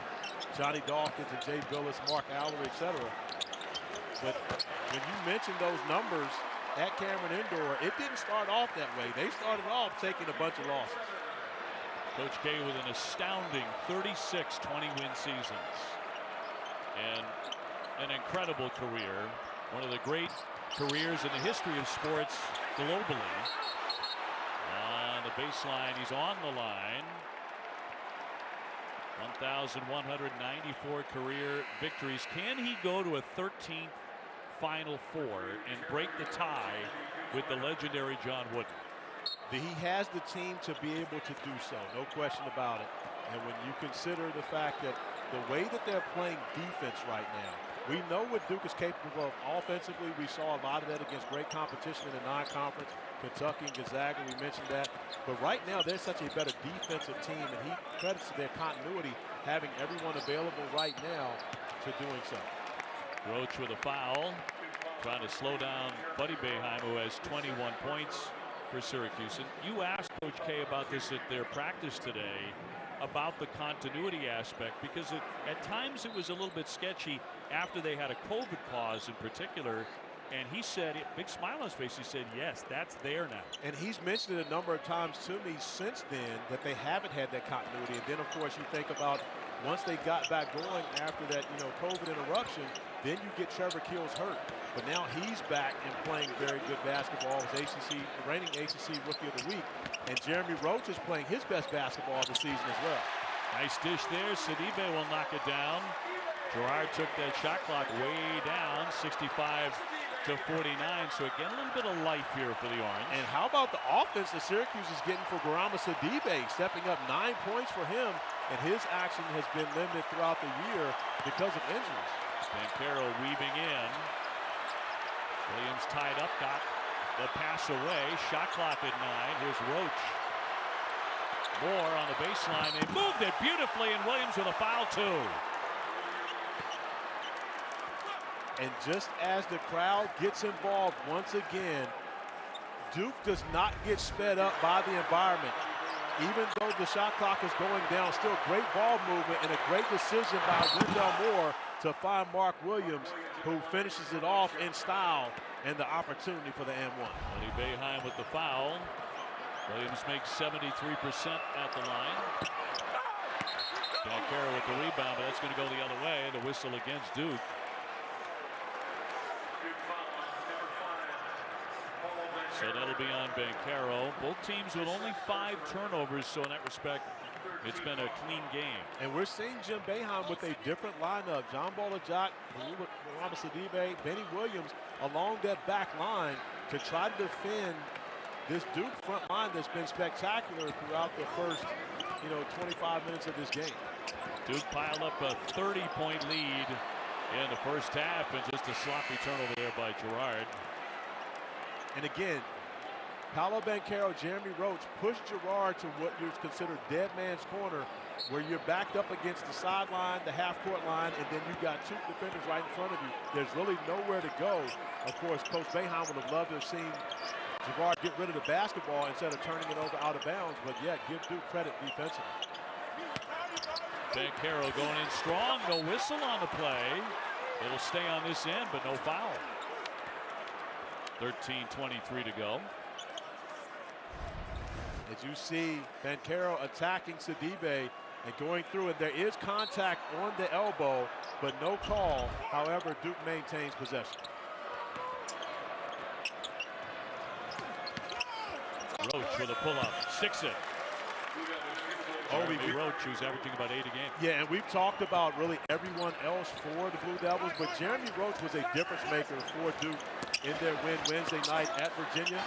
Johnny Dawkins and Jay Billis, Mark Allery, etc. But when you mention those numbers at Cameron Indoor, it didn't start off that way. They started off taking a bunch of losses. Coach K with an astounding 36 20-win seasons and an incredible career. One of the great careers in the history of sports globally. On the baseline, he's on the line. 1,194 career victories. Can he go to a 13th Final Four and break the tie with the legendary John Wooden? He has the team to be able to do so, no question about it. And when you consider the fact that the way that they're playing defense right now, we know what Duke is capable of offensively. We saw a lot of that against great competition in the non-conference. Kentucky and Gonzaga, we mentioned that. But right now, they're such a better defensive team, and he credits to their continuity, having everyone available right now to doing so. Roach with a foul, trying to slow down Buddy Boeheim, who has 21 points for Syracuse. And you asked Coach K about this at their practice today, about the continuity aspect, because at times it was a little bit sketchy after they had a COVID pause in particular. And he said, big smile on his face, he said, yes, that's there now. And he's mentioned it a number of times to me since then that they haven't had that continuity. And then, of course, you think about once they got back going after that, COVID interruption, then you get Trevor Keels hurt. But now he's back and playing very good basketball as the reigning ACC Rookie of the Week. And Jeremy Roach is playing his best basketball of the season as well. Nice dish there. Sidibe will knock it down. Girard took that shot clock way down, 65 to 49. So again, a little bit of life here for the Orange. And how about the offense that Syracuse is getting for Garama Sidibe, stepping up 9 points for him, and his action has been limited throughout the year because of injuries. Banchero weaving in. Williams tied up, got the pass away. Shot clock at 9. Here's Roach. Moore on the baseline. They moved it beautifully, and Williams with a foul too. And just as the crowd gets involved once again, Duke does not get sped up by the environment. Even though the shot clock is going down, still great ball movement and a great decision by Wendell Moore to find Mark Williams, who finishes it off in style and the opportunity for the and one. Buddy Boeheim with the foul. Williams makes 73% at the line. Banchero with the rebound, but that's going to go the other way. The whistle against Duke. So that'll be on Banchero. Both teams with only 5 turnovers, so in that respect, it's been a clean game. And we're seeing Jim Boeheim with a different lineup. John Bolajak, Garama Sidibe, Benny Williams along that back line to try to defend this Duke front line that's been spectacular throughout the first, 25 minutes of this game. Duke piled up a 30-point lead in the first half, and just a sloppy turnover there by Girard. And again, Paolo Banchero, Jeremy Roach pushed Girard to what you consider dead man's corner, where you're backed up against the sideline, the half-court line, and then you've got 2 defenders right in front of you. There's really nowhere to go. Of course, Coach Boeheim would have loved to have seen Girard get rid of the basketball instead of turning it over out of bounds, but yet give Duke credit defensively. Banchero going in strong, no whistle on the play. It'll stay on this end, but no foul. 13:23 to go. As you see Banchero attacking Sidibe and going through, and there is contact on the elbow, but no call. However, Duke maintains possession. Roach with a pull-up, sticks it. Roach, who's averaging about 8 a game. Yeah, and we've talked about really everyone else for the Blue Devils, but Jeremy Roach was a difference maker for Duke in their win Wednesday night at Virginia.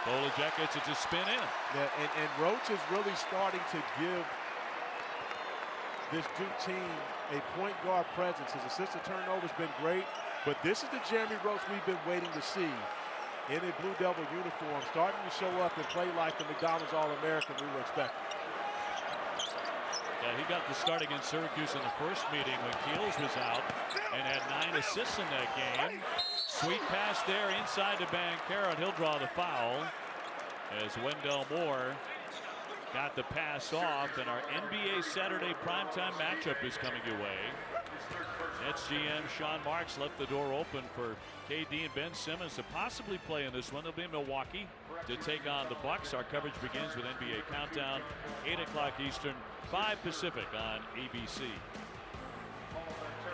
Bolajek gets it to spin in. Yeah, and Roach is really starting to give this Duke team a point guard presence. His assistant turnover's been great, but this is the Jeremy Roach we've been waiting to see in a Blue Devil uniform, starting to show up and play like the McDonald's All-American we were expecting. Yeah, he got the start against Syracuse in the first meeting when Keels was out and had 9 assists in that game. Sweet pass there inside to Banchero, and he'll draw the foul as Wendell Moore got the pass off, and our NBA Saturday primetime matchup is coming your way. Nets GM Sean Marks left the door open for KD and Ben Simmons to possibly play in this one. They'll be in Milwaukee to take on the Bucks. Our coverage begins with NBA Countdown, 8 o'clock Eastern, 5 Pacific on ABC.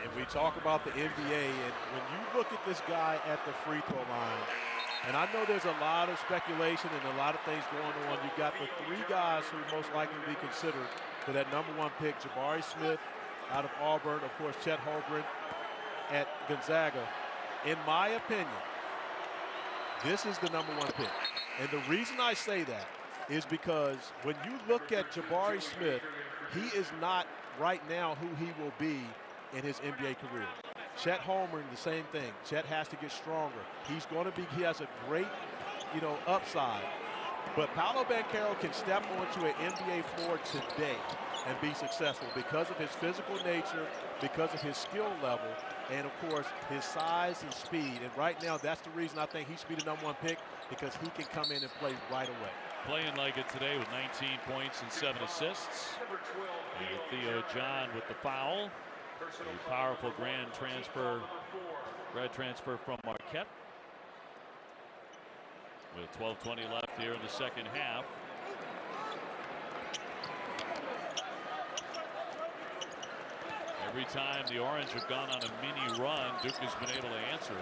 And we talk about the NBA, and when you look at this guy at the free throw line, and I know there's a lot of speculation and a lot of things going on. You've got the 3 guys who most likely to be considered for that #1 pick, Jabari Smith out of Auburn, of course, Chet Holmgren at Gonzaga. In my opinion, this is the #1 pick. And the reason I say that is because when you look at Jabari Smith, he is not right now who he will be in his NBA career. Chet Holmgren, the same thing. Chet has to get stronger. He's going to be, he has a great, upside. But Paolo Banchero can step onto an NBA floor today and be successful because of his physical nature, because of his skill level, and of course his size and speed. And right now, that's the reason I think he should be the #1 pick, because he can come in and play right away. Playing like it today with 19 points and 7 assists. And Theo John with the foul. A powerful grad transfer from Marquette. With 12:20 left here in the second half. Every time the Orange have gone on a mini run, Duke has been able to answer.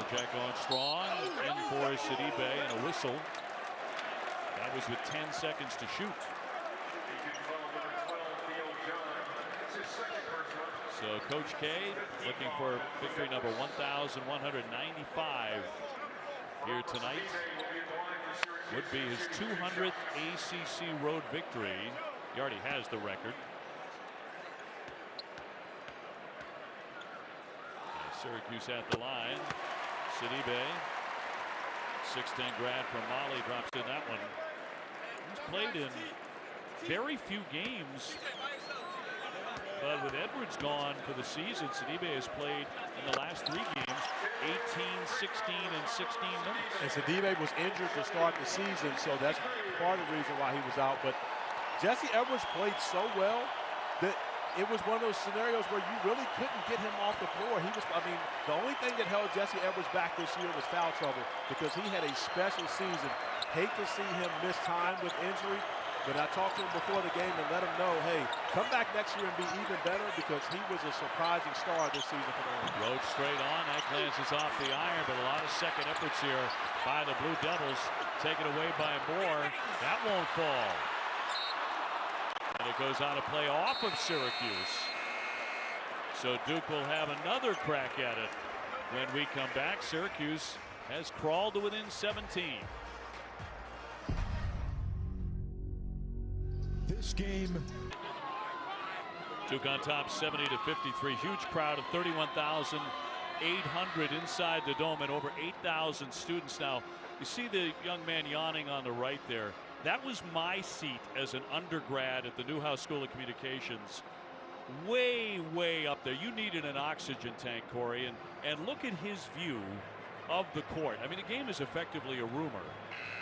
Jack going strong, in for Sidibe and a whistle. That was with 10 seconds to shoot. So Coach K looking for victory number 1,195 here tonight. Would be his 200th ACC road victory. He already has the record. Syracuse at the line. Sidibe, 6'10" grad from Mali, drops in that one. He's played in very few games, but with Edwards gone for the season, Sidibe has played in the last 3 games 18, 16, and 16 minutes. And Sidibe was injured to start the season, so that's part of the reason why he was out. But Jesse Edwards played so well that it was one of those scenarios where you really couldn't get him off the floor. The only thing that held Jesse Edwards back this year was foul trouble, because he had a special season. Hate to see him miss time with injury, but I talked to him before the game and let him know, hey, come back next year and be even better, because he was a surprising star this season for the Orange. Roach straight on. That glances off the iron, but a lot of second efforts here by the Blue Devils. Taken away by Moore. That won't fall. And it goes on a play off of Syracuse. So Duke will have another crack at it when we come back. Syracuse has crawled to within 17. This game. Duke on top 70-53. Huge crowd of 31,800 inside the dome, and over 8,000 students. Now, you see the young man yawning on the right there. That was my seat as an undergrad at the Newhouse School of Communications. Way, way up there. You needed an oxygen tank, Corey, and look at his view of the court. I mean, the game is effectively a rumor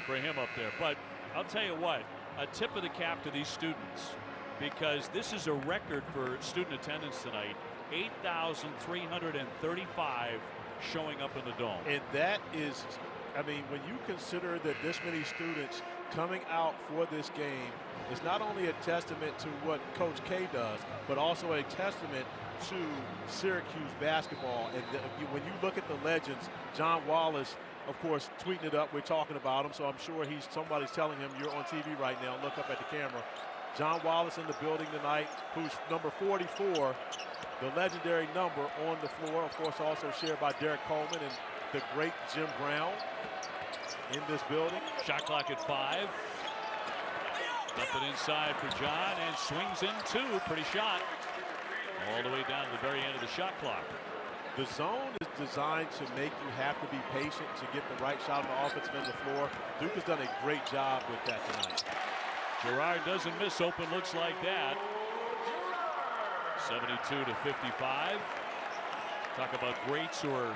for him up there. But I'll tell you what, a tip of the cap to these students, because this is a record for student attendance tonight. 8,335 showing up in the dome. And that is, when you consider that this many students coming out for this game is not only a testament to what Coach K does, but also a testament to Syracuse basketball. And when you look at the legends, John Wallace, of course, tweeting it up, we're talking about him, so I'm sure somebody's telling him, you're on TV right now, look up at the camera. John Wallace in the building tonight, who's number 44, the legendary number on the floor, of course, also shared by Derek Coleman and the great Jim Brown in this building. Shot clock at 5. Dump it inside for John, and swings in 2. Pretty shot. All the way down to the very end of the shot clock. The zone is designed to make you have to be patient to get the right shot on the offensive end of the floor. Duke has done a great job with that tonight. Girard doesn't miss open looks like that. 72-55. Talk about greats who are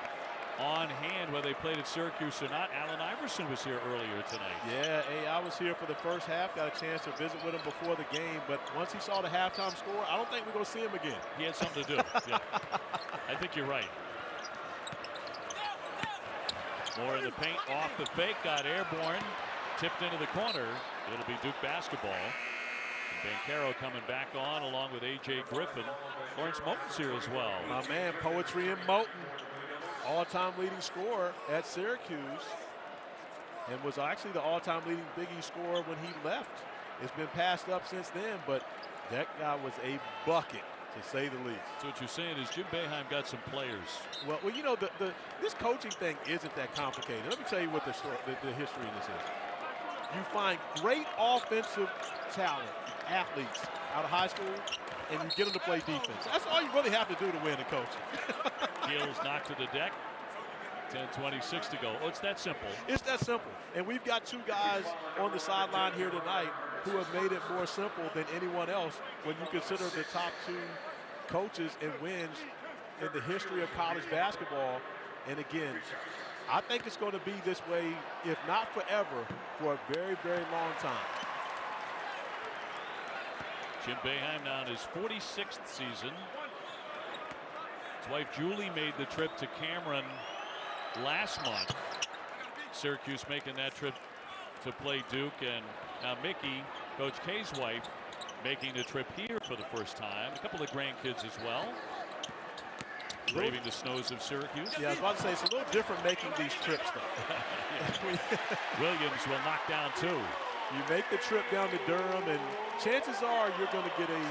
on hand, whether they played at Syracuse or not. Allen Iverson was here earlier tonight. Yeah, hey, I was here for the first half. Got a chance to visit with him before the game. But once he saw the halftime score, I don't think we're going to see him again. He had something to do. Yeah. I think you're right. More in the paint, off the fake, got airborne, tipped into the corner. It'll be Duke basketball. And Banchero coming back on along with A.J. Griffin. Lawrence Moten's here as well. My man, Poetry and Moten, all-time leading scorer at Syracuse, and was actually the all-time leading Big East scorer when he left. It's been passed up since then, but that guy was a bucket, to say the least. So what you're saying is Jim Boeheim got some players. Well, you know, this coaching thing isn't that complicated. Let me tell you what the history of this is. You find great offensive talent, athletes out of high school, and you get them to play defense. That's all you really have to do to win a coach. Heels knocked to the deck. 10:26 to go. Oh, it's that simple. It's that simple. And we've got two guys on the sideline here tonight who have made it more simple than anyone else when you consider the top two coaches and wins in the history of college basketball. And again, I think it's going to be this way, if not forever, for a very, very long time. Jim Boeheim now in his 46th season. His wife Julie made the trip to Cameron last month. Syracuse making that trip to play Duke, and now Mickey, Coach K's wife, making the trip here for the first time. A couple of grandkids as well. Braving the snows of Syracuse. Yeah, I was about to say, it's a little different making these trips, though. Williams will knock down two. You make the trip down to Durham, and chances are you're going to get a,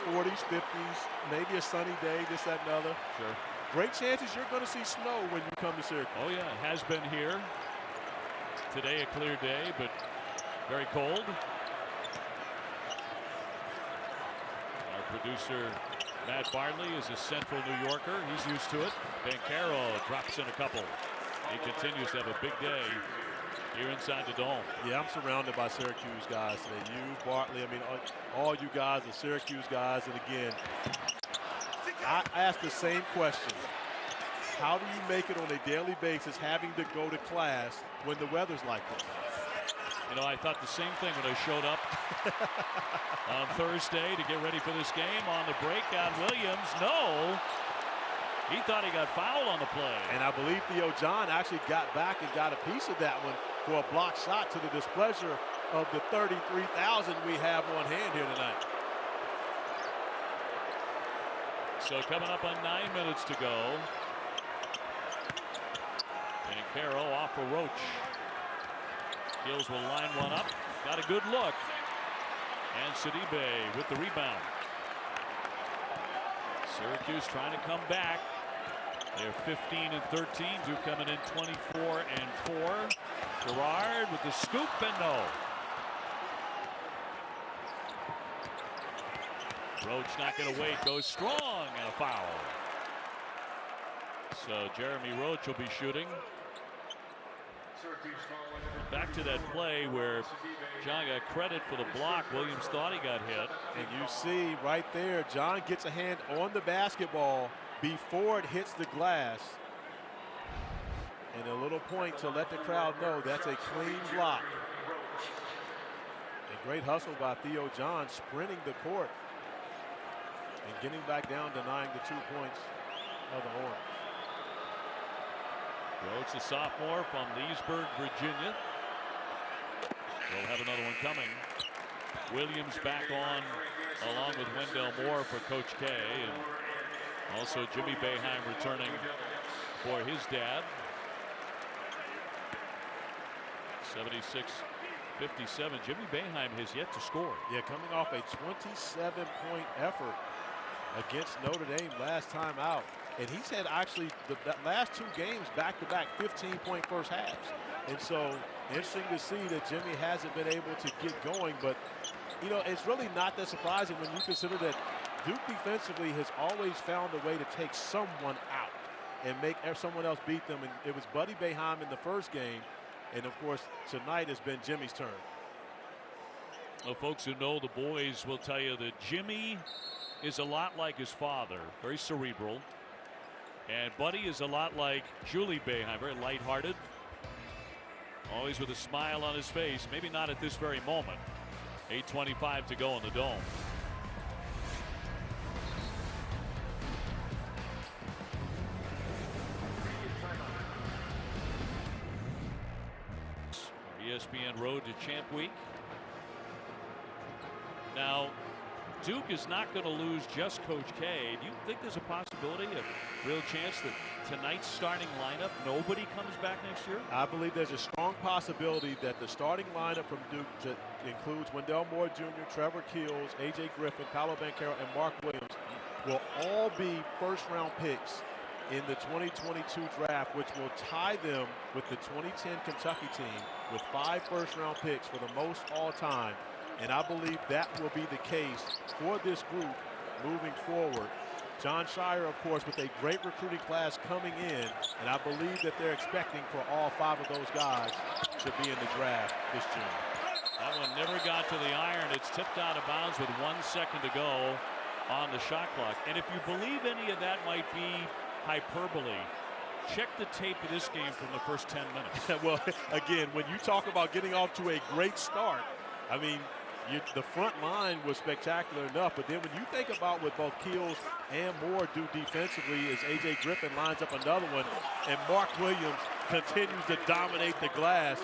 40s, 50s, maybe a sunny day, this, that, and other. Sure. Great chances you're going to see snow when you come to Syracuse. Oh, yeah, it has been here. Today a clear day, but very cold. Our producer, Matt Bartley, is a Central New Yorker. He's used to it. Banchero drops in a couple. He continues to have a big day here inside the Dome. Yeah, I'm surrounded by Syracuse guys today. You, Bartley, I mean, all you guys are Syracuse guys. And again, I ask the same question. How do you make it on a daily basis having to go to class when the weather's like this? I thought the same thing when I showed up on Thursday to get ready for this game. On the breakout, Williams, no. He thought he got fouled on the play. And I believe Theo John actually got back and got a piece of that one for a block shot, to the displeasure of the 33,000 we have on hand here tonight. So coming up on 9 minutes to go. And Banchero off for Roach. Gills will line one up. Got a good look. And Sidibe with the rebound. Syracuse trying to come back. They're 15 and 13. Duke coming in 24 and 4. Girard with the scoop, and no. Roach not going to wait. Goes strong, and a foul. So Jeremy Roach will be shooting. Back to that play where John got credit for the block. Williams thought he got hit. And you see right there, John gets a hand on the basketball before it hits the glass. And a little point to let the crowd know that's a clean block. A great hustle by Theo John, sprinting the court and getting back down, denying the 2 points of the Hornets. Roach, a sophomore from Leesburg, Virginia. We'll have another one coming. Williams back on along with Wendell Moore for Coach K, and also Jimmy Boeheim returning for his dad. 76-57. Jimmy Boeheim has yet to score. Yeah, coming off a 27-point effort against Notre Dame last time out. And he's had actually the last 2 games back-to-back 15-point first halves. And so interesting to see that Jimmy hasn't been able to get going. But, it's really not that surprising when you consider that Duke defensively has always found a way to take someone out and make someone else beat them. And it was Buddy Boeheim in the first game. And, of course, tonight has been Jimmy's turn. Well, folks who know the boys will tell you that Jimmy is a lot like his father, very cerebral. And Buddy is a lot like Julie Boeheim, very lighthearted, always with a smile on his face. Maybe not at this very moment. 8:25 to go in the Dome. ESPN Road to Champ Week. Now, Duke is not going to lose just Coach K. Do you think there's a possibility, a real chance that tonight's starting lineup, nobody comes back next year? I believe there's a strong possibility that the starting lineup from Duke includes Wendell Moore Jr., Trevor Keels, A.J. Griffin, Paolo Banchero, and Mark Williams will all be first-round picks in the 2022 draft, which will tie them with the 2010 Kentucky team with 5 first-round picks for the most all-time. And I believe that will be the case for this group moving forward. John Shire, of course, with a great recruiting class coming in, and I believe that they're expecting for all 5 of those guys to be in the draft this June. That one never got to the iron. It's tipped out of bounds with 1 second to go on the shot clock. And if you believe any of that might be hyperbole, check the tape of this game from the first 10 minutes. Well, again, when you talk about getting off to a great start, I mean, the front line was spectacular enough, but then when you think about what both Keels and Moore do defensively as A.J. Griffin lines up another one, and Mark Williams continues to dominate the glass.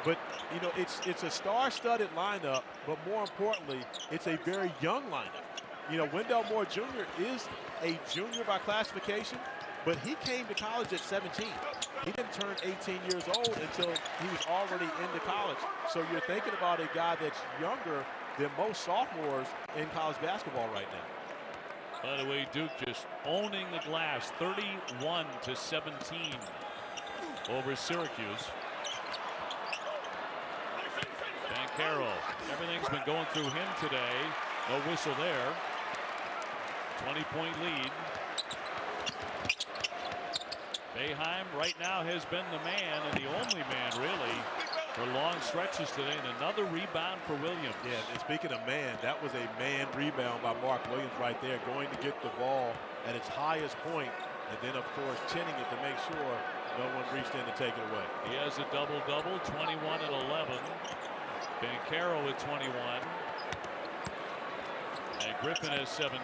But, you know, it's a star-studded lineup, but more importantly, it's a very young lineup. You know, Wendell Moore Jr. is a junior by classification, but he came to college at 17. He didn't turn 18 years old until he was already into college. So you're thinking about a guy that's younger than most sophomores in college basketball right now. By the way, Duke just owning the glass, 31-17 over Syracuse. Banchero, everything's been going through him today. No whistle there. 20-point lead. Boeheim right now has been the man and the only man really for long stretches today, and another rebound for Williams. Yeah, and speaking of man, that was a man rebound by Mark Williams right there, going to get the ball at its highest point, and then of course chinning it to make sure no one reached in to take it away. He has a double-double, 21 and 11. Banchero at 21. And Griffin has 17.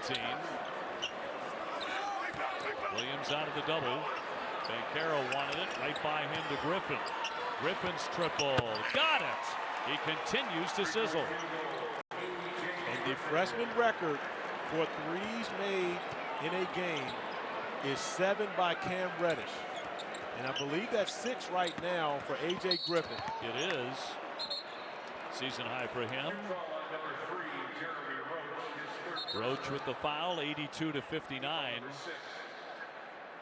Williams out of the double. Banchero wanted it right by him to Griffin. Griffin's triple. Got it. He continues to sizzle. And the freshman record for threes made in a game is 7 by Cam Reddish. And I believe that's 6 right now for A.J. Griffin. It is. Season high for him. Roach with the foul, 82-59.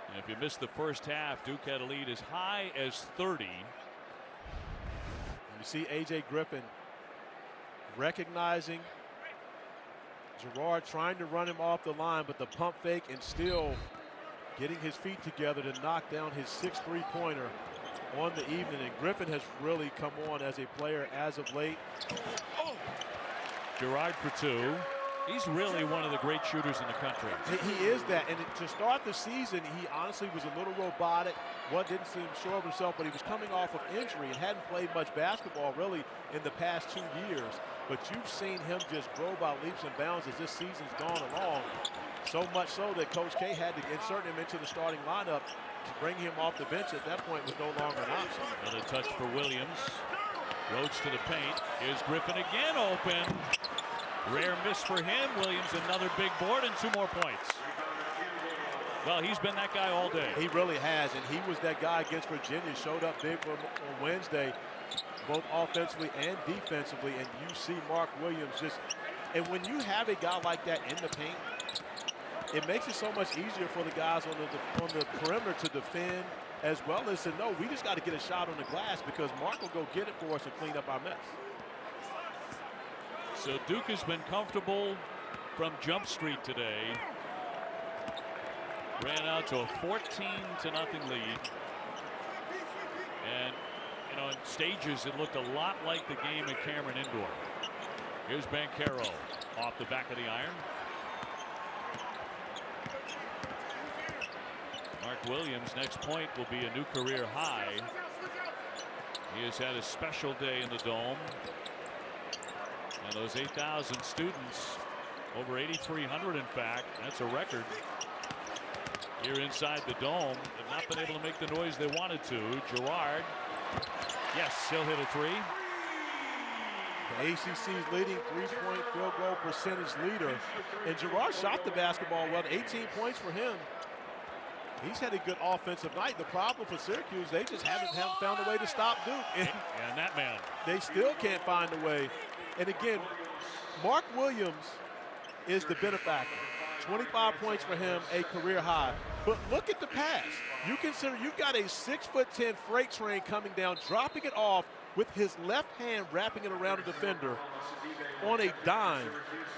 And if you missed the first half, Duke had a lead as high as 30. You see A.J. Griffin recognizing Girard trying to run him off the line, but the pump fake and still getting his feet together to knock down his 6 3-pointer on the evening. And Griffin has really come on as a player as of late. Girard for 2. He's really one of the great shooters in the country. He is that, and to start the season, he honestly was a little robotic. One didn't seem sure of himself, but he was coming off of injury and hadn't played much basketball really in the past 2 years. But you've seen him just grow by leaps and bounds as this season's gone along. So much so that Coach K had to insert him into the starting lineup. To bring him off the bench at that point was no longer an option. Another touch for Williams. Roach to the paint. Here's Griffin again open. Rare miss for him. Williams another big board and 2 more points. Well, he's been that guy all day. He really has, and he was that guy against Virginia. Showed up big on Wednesday, both offensively and defensively. And you see Mark Williams just, and when you have a guy like that in the paint, it makes it so much easier for the guys on the perimeter to defend, as well as to know we just got to get a shot on the glass because Mark will go get it for us and clean up our mess. So Duke has been comfortable from Jump Street today. Ran out to a 14-0 lead. And, you know, in stages it looked a lot like the game at Cameron Indoor. Here's Banchero off the back of the iron. Mark Williams' next point will be a new career high. He has had a special day in the Dome. And those 8,000 students, over 8,300 in fact, that's a record. Here inside the Dome, have not been able to make the noise they wanted to. Girard, yes, he'll hit a three. The ACC's leading three-point field goal percentage leader. And Girard shot the basketball well, 18 points for him. He's had a good offensive night. The problem for Syracuse, they just haven't found a way to stop Duke. And that man. They still can't find a way. And again, Mark Williams is the benefactor. 25 points for him, a career high. But look at the pass. You consider you've got a 6'10" freight train coming down, dropping it off with his left hand, wrapping it around a defender on a dime.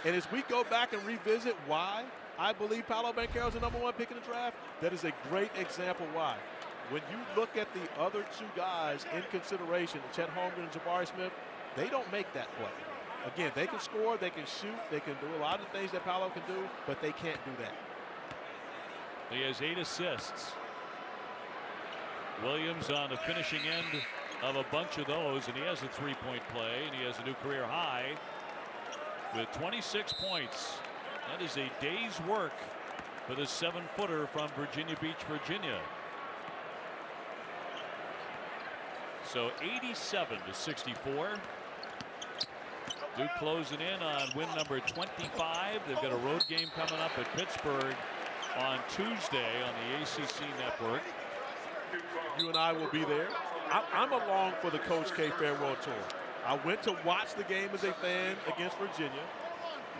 And as we go back and revisit why I believe Paolo Banchero is the #1 pick in the draft, that is a great example why. When you look at the other two guys in consideration, Chet Holmgren and Jabari Smith, they don't make that play. Again, they can score, they can shoot, they can do a lot of things that Paolo can do, but they can't do that. He has 8 assists. Williams on the finishing end of a bunch of those, and he has a three-point play, and he has a new career high with 26 points. That is a day's work for the 7-footer from Virginia Beach, Virginia. So 87-64. Duke closing in on win number 25. They've got a road game coming up at Pittsburgh on Tuesday on the ACC network. You and I will be there. I'm along for the Coach K farewell tour. I went to watch the game as a fan against Virginia.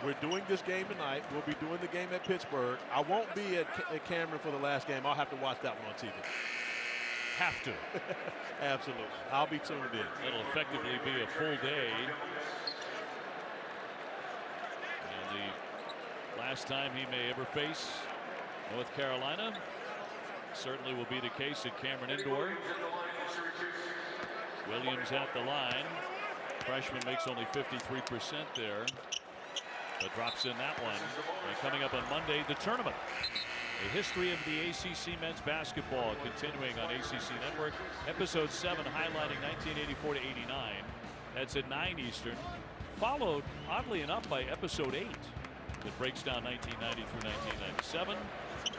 We're doing this game tonight. We'll be doing the game at Pittsburgh. I won't be at Cameron for the last game. I'll have to watch that one on TV. Have to. Absolutely. I'll be tuned in. It'll effectively be a full day. And the last time he may ever face North Carolina certainly will be the case at Cameron Indoor. Williams at the line. Freshman makes only 53% there, but drops in that one. And coming up on Monday, the tournament. A history of the ACC men's basketball continuing on ACC Network. Episode 7 highlighting 1984 to 89. That's at 9 Eastern. Followed, oddly enough, by episode 8 that breaks down 1990 through 1997. You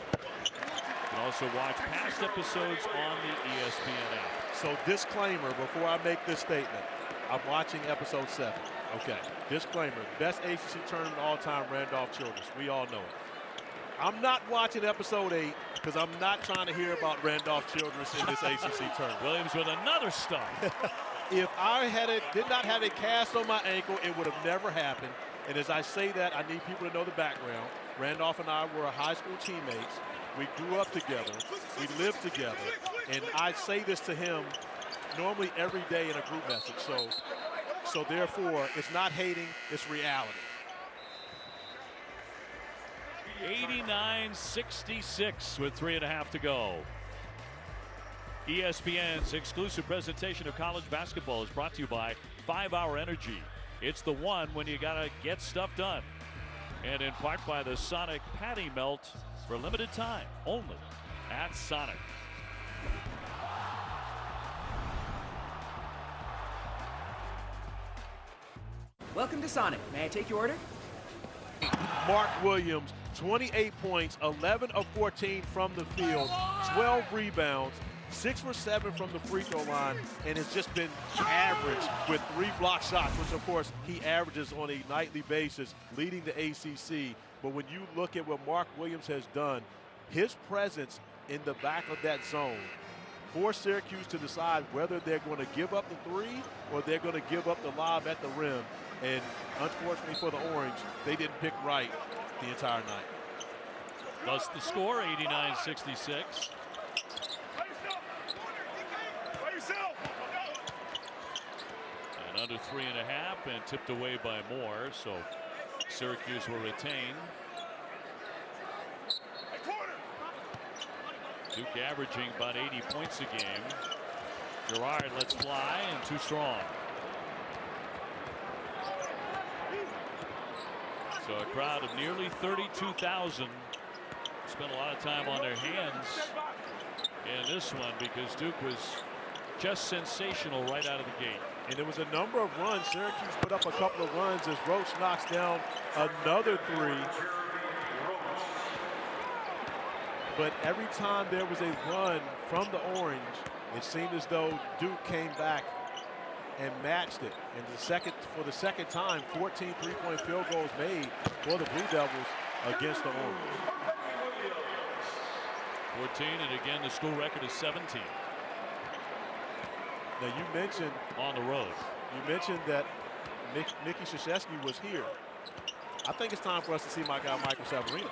can also watch past episodes on the ESPN app. So disclaimer before I make this statement. I'm watching episode 7. Okay. Disclaimer. Best ACC tournament of all time, Randolph Childress. We all know it. I'm not watching episode 8 because I'm not trying to hear about Randolph Childress in this ACC tournament. Williams with another stop. If I did not have a cast on my ankle, it would have never happened. And as I say that, I need people to know the background. Randolph and I were high school teammates. We grew up together. We lived together. And I say this to him normally every day in a group message. So therefore, it's not hating, it's reality. 89-66 with 3.5 to go. ESPN's exclusive presentation of college basketball is brought to you by 5 Hour Energy. It's the one when you gotta get stuff done. And in part by the Sonic Patty Melt for limited time only at Sonic. Welcome to Sonic. May I take your order? Mark Williams, 28 points, 11 of 14 from the field, 12 rebounds, 6 for 7 from the free throw line, and has just been average with 3 block shots, which of course he averages on a nightly basis, leading the ACC. But when you look at what Mark Williams has done, his presence in the back of that zone forced Syracuse to decide whether they're going to give up the 3 or they're going to give up the lob at the rim. And unfortunately for the Orange, they didn't pick right the entire night. Thus the score, 89-66. And under 3.5 and tipped away by Moore, so Syracuse will retain. Duke averaging about 80 points a game. Girard lets fly and too strong. So a crowd of nearly 32,000 spent a lot of time on their hands in this one because Duke was just sensational right out of the gate. And there was a number of runs. Syracuse put up a couple of runs as Roach knocks down another three. But every time there was a run from the Orange, it seemed as though Duke came back and matched it. And for the second time, 14 three-point field goals made for the Blue Devils against the Orange. 14, and again, the school record is 17. Now, you mentioned on the road. You mentioned that Mickey Krzyzewski was here. I think it's time for us to see my guy Michael Savarino.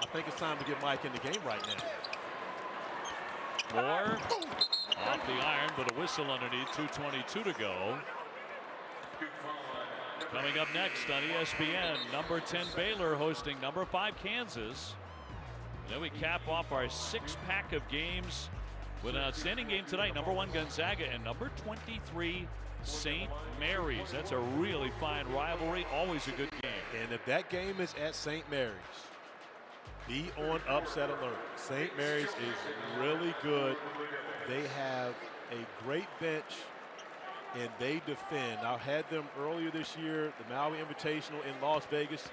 I think it's time to get Mike in the game right now. Moore off the iron, but a whistle underneath. 2:22 to go. Coming up next on ESPN, number 10 Baylor hosting number 5 Kansas. And then we cap off our 6-pack of games with an outstanding game tonight. Number 1 Gonzaga and number 23 St. Mary's. That's a really fine rivalry. Always a good game. And if that game is at St. Mary's, be on upset alert. St. Mary's is really good. They have a great bench, and they defend. I had them earlier this year, the Maui Invitational in Las Vegas.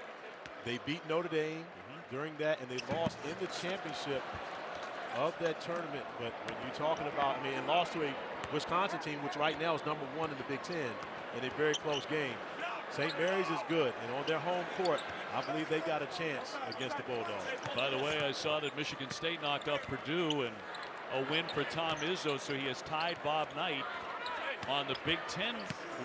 They beat Notre Dame during that, and they lost in the championship of that tournament. But when you're talking about, and lost to a Wisconsin team, which right now is number 1 in the Big Ten, in a very close game. St. Mary's is good, and on their home court, I believe they got a chance against the Bulldogs. By the way, I saw that Michigan State knocked off Purdue, and a win for Tom Izzo, so he has tied Bob Knight on the Big Ten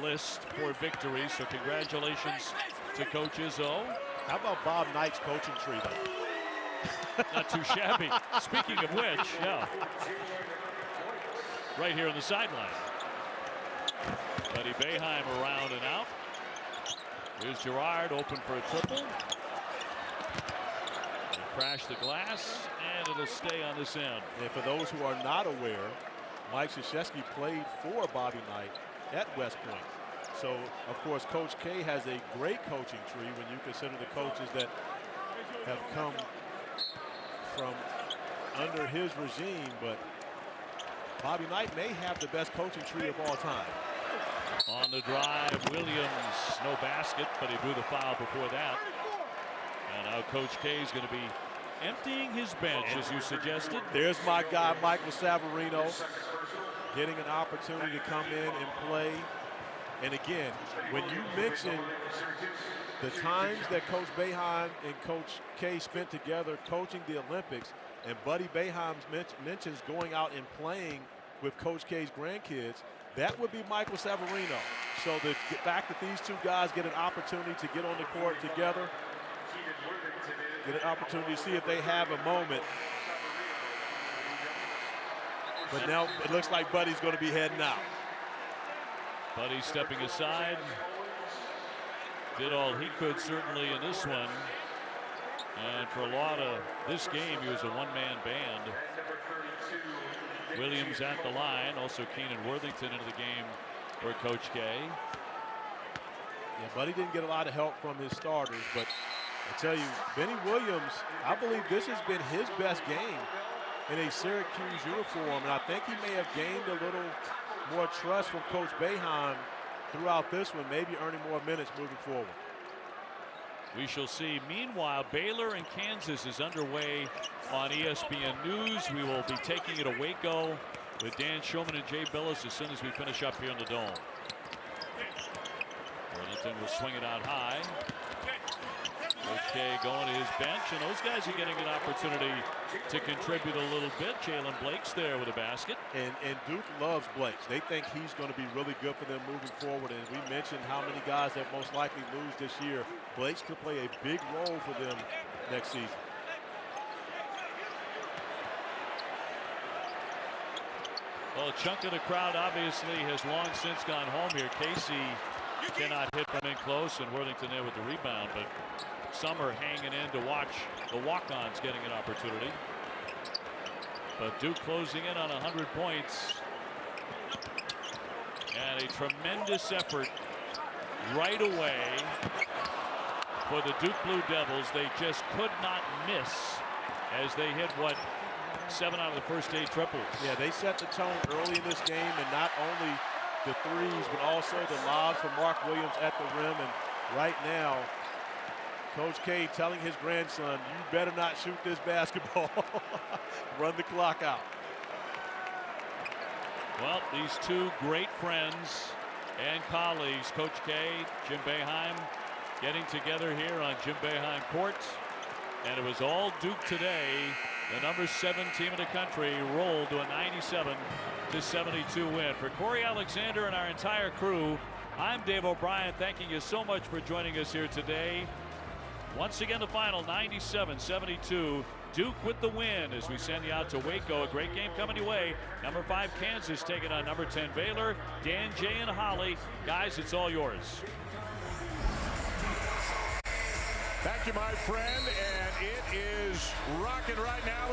list for victory. So congratulations to Coach Izzo. How about Bob Knight's coaching tree, though? Not too shabby. Speaking of which, yeah. Right here on the sideline. Buddy Boeheim around and out. Here's Girard open for a triple. Crash the glass, and it'll stay on this end. And for those who are not aware, Mike Krzyzewski played for Bobby Knight at West Point. So, of course, Coach K has a great coaching tree when you consider the coaches that have come from under his regime. But Bobby Knight may have the best coaching tree of all time. On the drive, Williams, no basket, but he drew the foul before that. And now Coach K is going to be emptying his bench, as you suggested. There's my guy, Michael Savarino, getting an opportunity to come in and play. And again, when you mention the times that Coach Boeheim and Coach K spent together coaching the Olympics, and Buddy Boeheim mentions going out and playing with Coach K's grandkids, that would be Michael Savarino. So the fact that these two guys get an opportunity to get on the court together, get an opportunity to see if they have a moment. But now it looks like Buddy's going to be heading out. Buddy stepping aside. Did all he could certainly in this one. And for a lot of this game, he was a one-man band. Williams at the line. Also Keenan Worthington into the game for Coach K. Yeah, Buddy didn't get a lot of help from his starters, but I tell you, Benny Williams, I believe this has been his best game in a Syracuse uniform, and I think he may have gained a little more trust from Coach Boeheim throughout this one, maybe earning more minutes moving forward. We shall see. Meanwhile, Baylor and Kansas is underway on ESPN News. We will be taking it a Waco with Dan Shulman and Jay Billis as soon as we finish up here in the Dome. Worthington will swing it out high. Coach K going to his bench, and those guys are getting an opportunity to contribute a little bit. Jalen Blake's there with a basket. And Duke loves Blake. They think he's going to be really good for them moving forward. And we mentioned how many guys that most likely lose this year. Blake's could play a big role for them next season. Well, a chunk of the crowd obviously has long since gone home here. Casey cannot hit from in close, and Worthington there with the rebound, but some are hanging in to watch the walk-ons getting an opportunity. But Duke closing in on 100 points. And a tremendous effort right away for the Duke Blue Devils. They just could not miss as they hit what 7 out of the first 8 triples. Yeah, they set the tone early in this game, and not only the threes, but also the lobs from Mark Williams at the rim. And right now, Coach K telling his grandson, you better not shoot this basketball. Run the clock out. Well, these two great friends and colleagues, Coach K, Jim Boeheim, getting together here on Jim Boeheim Court. And it was all Duke today. The number 7 team in the country rolled to a 97-72 win. For Corey Alexander and our entire crew, I'm Dave O'Brien, thanking you so much for joining us here today. Once again, the final 97-72. Duke with the win as we send you out to Waco. A great game coming your way. Number 5 Kansas taking on number 10 Baylor. Dan, Jay, and Holly. Guys, it's all yours. Thank you, my friend. And it is rocking right now.